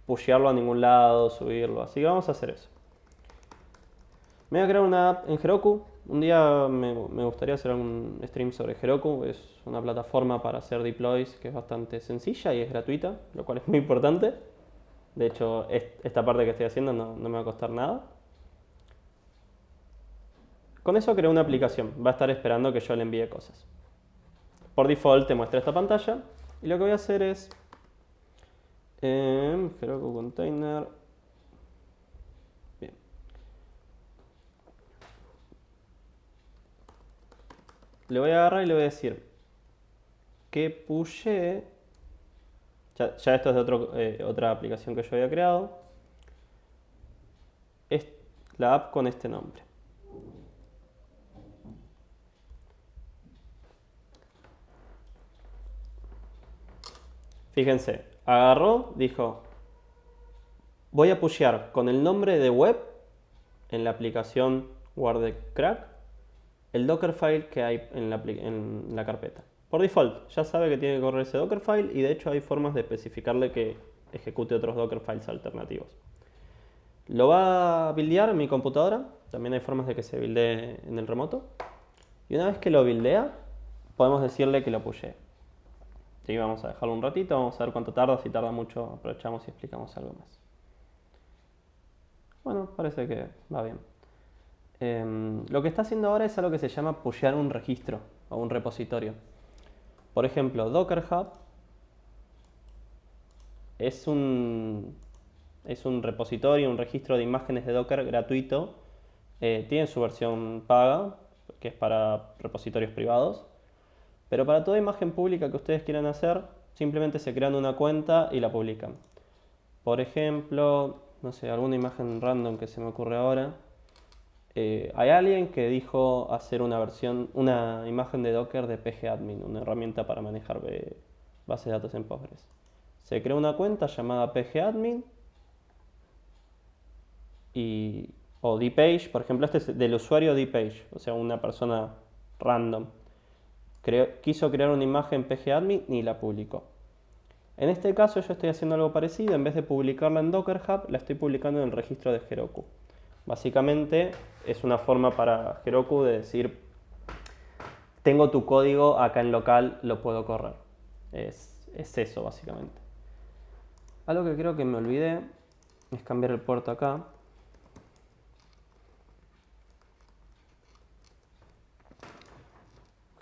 pushearlo a ningún lado, subirlo, así que vamos a hacer eso. Me voy a crear una app en Heroku. Un día me gustaría hacer un stream sobre Heroku. Es una plataforma para hacer deploys que es bastante sencilla y es gratuita, lo cual es muy importante. De hecho, esta parte que estoy haciendo no me va a costar nada. Con eso creo una aplicación. Va a estar esperando que yo le envíe cosas. Por default te muestra esta pantalla. Y lo que voy a hacer es Heroku Container. Bien. Le voy a agarrar y le voy a decir que pushee. Ya esto es de otra aplicación que yo había creado. Es la app con este nombre. Fíjense, agarró, dijo, voy a pushear con el nombre de web en la aplicación WordCrack el Dockerfile que hay en la carpeta. Por default, ya sabe que tiene que correr ese Dockerfile y de hecho hay formas de especificarle que ejecute otros Dockerfiles alternativos. Lo va a buildear en mi computadora, también hay formas de que se buildee en el remoto. Y una vez que lo buildea, podemos decirle que lo pushee. Sí, vamos a dejarlo un ratito, vamos a ver cuánto tarda. Si tarda mucho, aprovechamos y explicamos algo más. Bueno, parece que va bien. Lo que está haciendo ahora es algo que se llama pushear un registro o un repositorio. Por ejemplo, Docker Hub es un repositorio, un registro de imágenes de Docker gratuito. Tiene su versión paga, que es para repositorios privados. Pero para toda imagen pública que ustedes quieran hacer, simplemente se crean una cuenta y la publican. Por ejemplo, no sé, alguna imagen random que se me ocurre ahora. Hay alguien que dijo hacer una imagen de Docker de pgadmin, una herramienta para manejar bases de datos en Postgres. Se crea una cuenta llamada pgadmin o dpage, por ejemplo, este es del usuario dpage, o sea, una persona random. Quiso crear una imagen pgadmin y la publicó. En este caso yo estoy haciendo algo parecido, en vez de publicarla en Docker Hub, la estoy publicando en el registro de Heroku. Básicamente es una forma para Heroku de decir, tengo tu código acá en local, lo puedo correr. Es eso básicamente. Algo que creo que me olvidé es cambiar el puerto acá.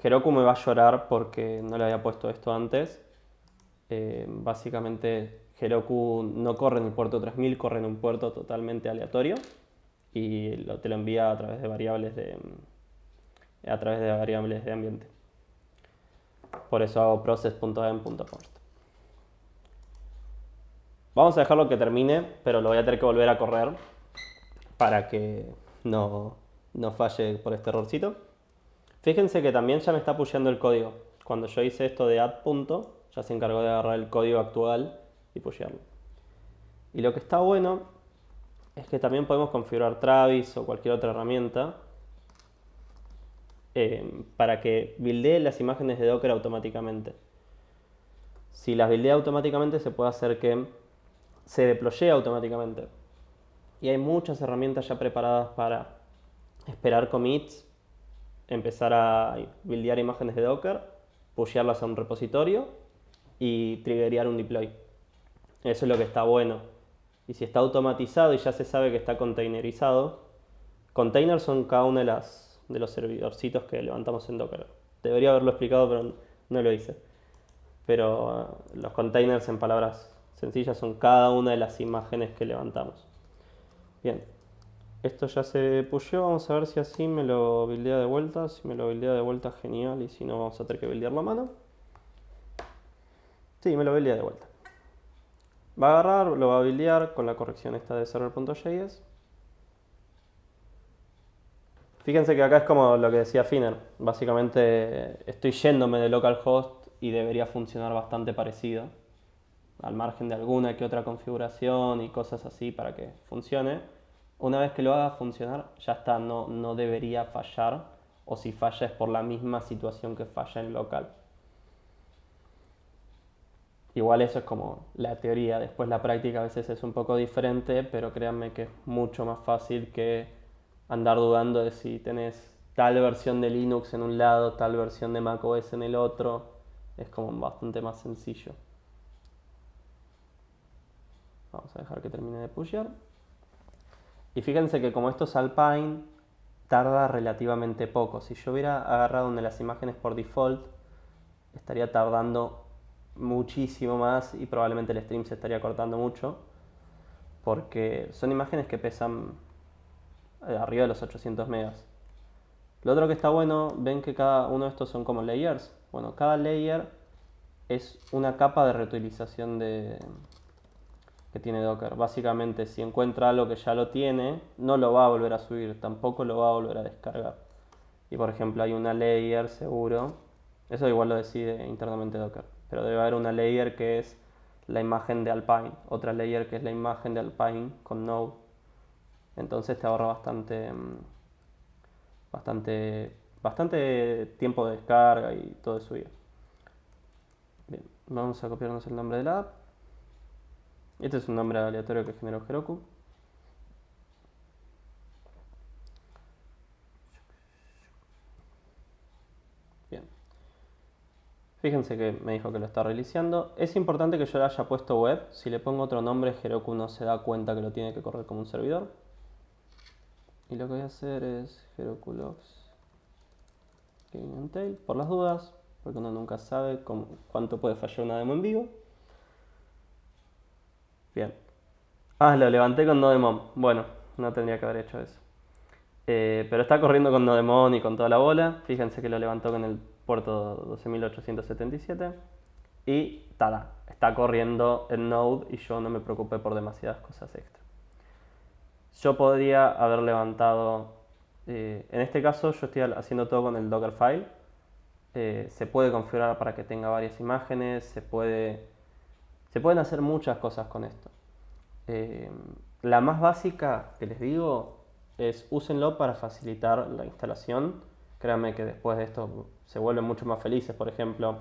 Heroku me va a llorar porque no le había puesto esto antes. Básicamente Heroku no corre en el puerto 3000, corre en un puerto totalmente aleatorio y te lo envía a través de variables de ambiente. Por eso hago process.m.const. Vamos a dejarlo que termine, pero lo voy a tener que volver a correr para que no falle por este errorcito. Fíjense que también ya me está pusheando el código. Cuando yo hice esto de add punto, ya se encargó de agarrar el código actual y pushearlo. Y lo que está bueno es que también podemos configurar Travis o cualquier otra herramienta para que buildee las imágenes de Docker automáticamente. Si las buildea automáticamente, se puede hacer que se deploye automáticamente. Y hay muchas herramientas ya preparadas para esperar commits, empezar a buildear imágenes de Docker, pushearlas a un repositorio y triggerear un deploy. Eso es lo que está bueno. Y si está automatizado y ya se sabe que está containerizado, containers son cada uno de los servidorcitos que levantamos en Docker. Debería haberlo explicado, pero no lo hice. Pero los containers, en palabras sencillas, son cada una de las imágenes que levantamos. Bien, esto ya se pusheó. Vamos a ver si así me lo buildea de vuelta. Si me lo buildea de vuelta, genial. Y si no, vamos a tener que buildearlo a mano. Sí, me lo buildea de vuelta. Va a agarrar, lo va a buildear con la corrección esta de server.js. Fíjense que acá es como lo que decía Finner. Básicamente estoy yéndome de localhost y debería funcionar bastante parecido. Al margen de alguna que otra configuración y cosas así para que funcione. Una vez que lo haga funcionar, ya está, no debería fallar. O si falla es por la misma situación que falla en local. Igual eso es como la teoría, después la práctica a veces es un poco diferente, pero créanme que es mucho más fácil que andar dudando de si tenés tal versión de Linux en un lado, tal versión de macOS en el otro. Es como bastante más sencillo. Vamos a dejar que termine de pushear. Y fíjense que como esto es Alpine, tarda relativamente poco. Si yo hubiera agarrado una de las imágenes por default, estaría tardando muchísimo más y probablemente el stream se estaría cortando mucho, porque son imágenes que pesan arriba de los 800 megas. Lo otro que está bueno, ven que cada uno de estos son como layers. Bueno, cada layer es una capa de reutilización que tiene Docker. Básicamente, si encuentra algo que ya lo tiene, no lo va a volver a subir, tampoco lo va a volver a descargar. Y por ejemplo, hay una layer seguro, eso igual lo decide internamente Docker, pero debe haber una layer que es la imagen de Alpine, otra layer que es la imagen de Alpine con Node. Entonces te ahorra bastante tiempo de descarga y todo eso. Bien, vamos a copiarnos el nombre de la app. Este es un nombre aleatorio que generó Heroku. Bien. Fíjense que me dijo que lo está reiniciando. Es importante que yo le haya puesto web. Si le pongo otro nombre, Heroku no se da cuenta que lo tiene que correr como un servidor. Y lo que voy a hacer es Heroku logs tail, por las dudas, porque uno nunca sabe cuánto puede fallar una demo en vivo. Bien. Lo levanté con Nodemon. Bueno, no tendría que haber hecho eso. Pero está corriendo con Nodemon y con toda la bola. Fíjense que lo levantó con el puerto 12877. Y tada, está corriendo en Node y yo no me preocupé por demasiadas cosas extra. Yo podría haber levantado, en este caso yo estoy haciendo todo con el Dockerfile. Se puede configurar para que tenga varias imágenes, se pueden hacer muchas cosas con esto. La más básica que les digo es úsenlo para facilitar la instalación. Créanme que después de esto se vuelven mucho más felices. Por ejemplo,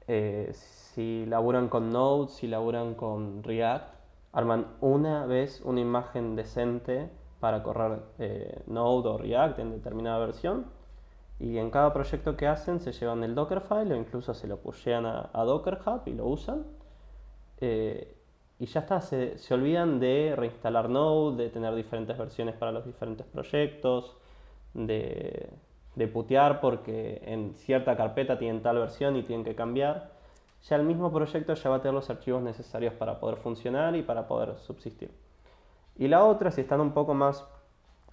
Si laburan con Node, si laburan con React, arman una vez una imagen decente para correr Node o React en determinada versión. Y en cada proyecto que hacen se llevan el Dockerfile o incluso se lo pushean a Docker Hub y lo usan. Eh, y ya está, se olvidan de reinstalar Node, de tener diferentes versiones para los diferentes proyectos, de, de putear porque en cierta carpeta tienen tal versión y tienen que cambiar. Ya el mismo proyecto ya va a tener los archivos necesarios para poder funcionar y para poder subsistir. Y la otra, si están un poco más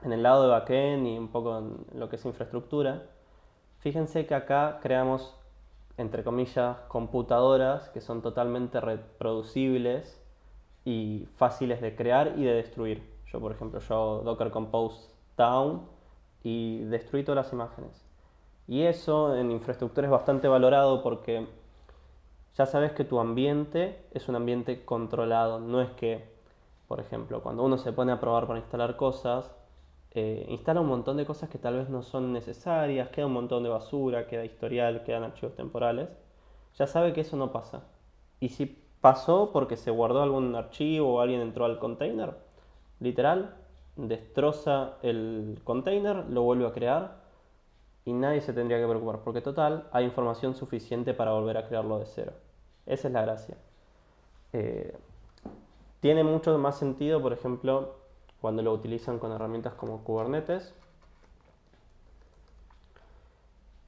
en el lado de backend y un poco en lo que es infraestructura, fíjense que acá creamos, entre comillas, computadoras que son totalmente reproducibles y fáciles de crear y de destruir. Yo, por ejemplo, yo hago Docker Compose down y destruí todas las imágenes. Y eso en infraestructura es bastante valorado porque ya sabes que tu ambiente es un ambiente controlado. No es que, por ejemplo, cuando uno se pone a probar para instalar cosas, instala un montón de cosas que tal vez no son necesarias, queda un montón de basura, queda historial, quedan archivos temporales. Ya sabe que eso no pasa. Y si pasó porque se guardó algún archivo o alguien entró al container, literal, destroza el container, lo vuelve a crear y nadie se tendría que preocupar, porque total, hay información suficiente para volver a crearlo de cero. Esa es la gracia. Eh, Tiene mucho más sentido, por ejemplo, cuando lo utilizan con herramientas como Kubernetes,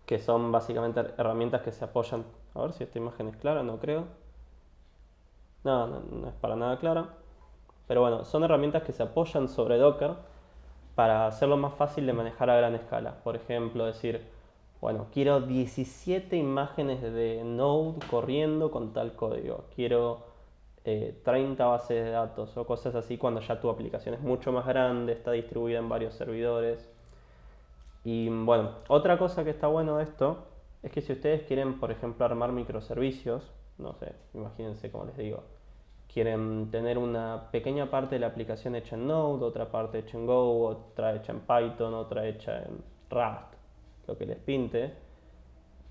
que son básicamente herramientas que se apoyan. A ver si esta imagen es clara, no creo. No es para nada clara. Pero bueno, son herramientas que se apoyan sobre Docker para hacerlo más fácil de manejar a gran escala. Por ejemplo, decir, bueno, quiero 17 imágenes de Node corriendo con tal código. Quiero 30 bases de datos o cosas así cuando ya tu aplicación es mucho más grande, está distribuida en varios servidores. Y bueno, otra cosa que está bueno de esto es que si ustedes quieren, por ejemplo, armar microservicios, no sé, imagínense como les digo, quieren tener una pequeña parte de la aplicación hecha en Node, otra parte hecha en Go, otra hecha en Python, otra hecha en Rust, lo que les pinte,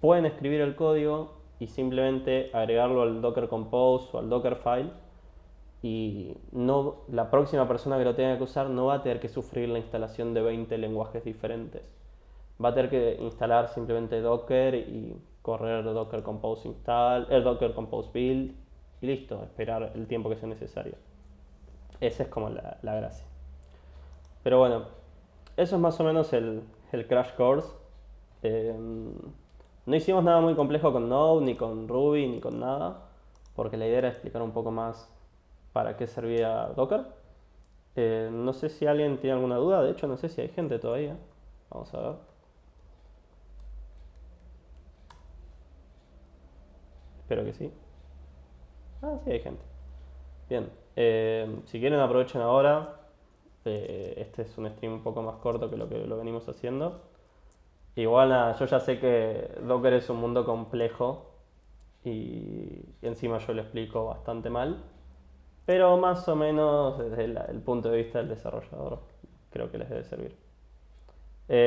pueden escribir el código y simplemente agregarlo al Docker Compose o al Dockerfile y no, la próxima persona que lo tenga que usar no va a tener que sufrir la instalación de 20 lenguajes diferentes. Va a tener que instalar simplemente Docker y correr Docker Compose install, el Docker Compose build y listo, esperar el tiempo que sea necesario. Esa es como la gracia. Pero bueno, eso es más o menos el crash course. Eh, no hicimos nada muy complejo con Node, ni con Ruby, ni con nada, porque la idea era explicar un poco más para qué servía Docker. No sé si alguien tiene alguna duda, de hecho no sé si hay gente todavía. Vamos a ver. Espero que sí. Ah, sí hay gente. Bien, si quieren aprovechen ahora. Este es un stream un poco más corto que lo venimos haciendo. Igual nada, yo ya sé que Docker es un mundo complejo y encima yo lo explico bastante mal, pero más o menos desde el punto de vista del desarrollador creo que les debe servir.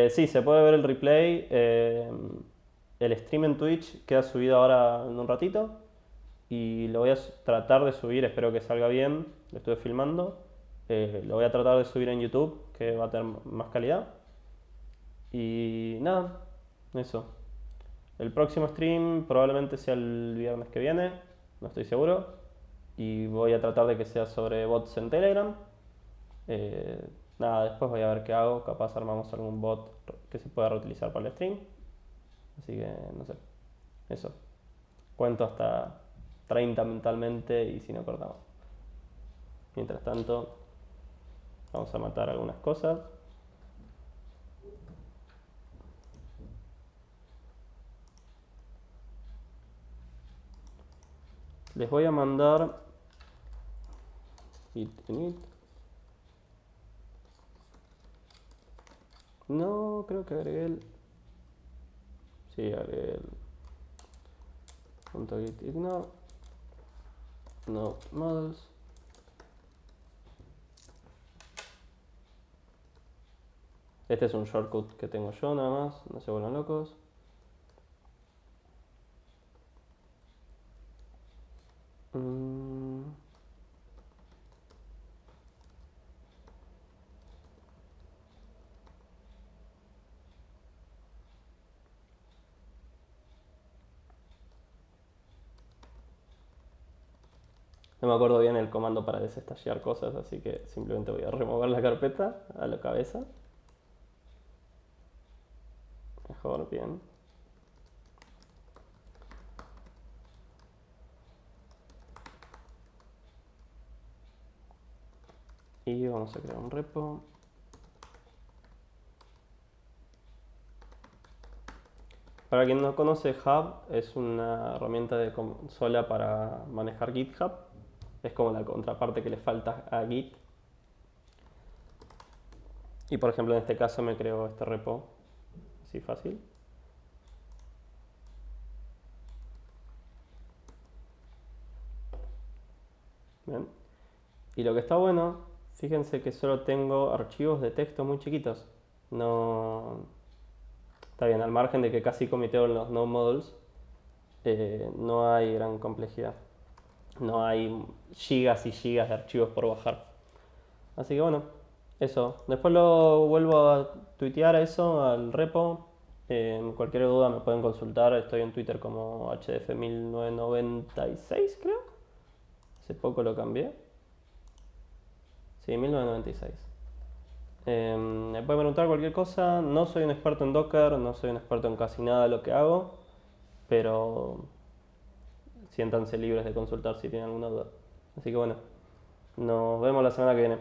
Sí, se puede ver el replay. El stream en Twitch queda subido ahora en un ratito y lo voy a tratar de subir, espero que salga bien, lo estuve filmando. Lo voy a tratar de subir en YouTube, que va a tener más calidad. Y nada, eso. El próximo stream probablemente sea el viernes que viene, no estoy seguro. Y voy a tratar de que sea sobre bots en Telegram. Eh, Nada, después voy a ver qué hago. Capaz armamos algún bot que se pueda reutilizar para el stream. Así que no sé. Eso. Cuento hasta 30 mentalmente y si no cortamos. Mientras tanto, vamos a matar algunas cosas. Les voy a mandar git init. No, creo que agregué el. Sí, agregué el. .git ignore. No models. Este es un shortcut que tengo yo nada más, no se vuelvan locos. No me acuerdo bien el comando para desestallar cosas, así que simplemente voy a remover la carpeta a la cabeza. Mejor, bien. Y vamos a crear un repo. Para quien no conoce, Hub es una herramienta de consola para manejar GitHub. Es como la contraparte que le falta a Git. Y por ejemplo, en este caso me creo este repo. Así fácil. Bien. Y lo que está bueno, fíjense que solo tengo archivos de texto muy chiquitos. No. Está bien, al margen de que casi comiteo en los node modules, no hay gran complejidad. No hay gigas y gigas de archivos por bajar. Así que bueno, eso. Después lo vuelvo a tuitear eso al repo. Cualquier duda me pueden consultar. Estoy en Twitter como HDF1996, creo. Hace poco lo cambié. Sí, 1996. Me pueden preguntar cualquier cosa. No soy un experto en Docker, no soy un experto en casi nada de lo que hago, pero siéntanse libres de consultar si tienen alguna duda. Así que bueno, nos vemos la semana que viene.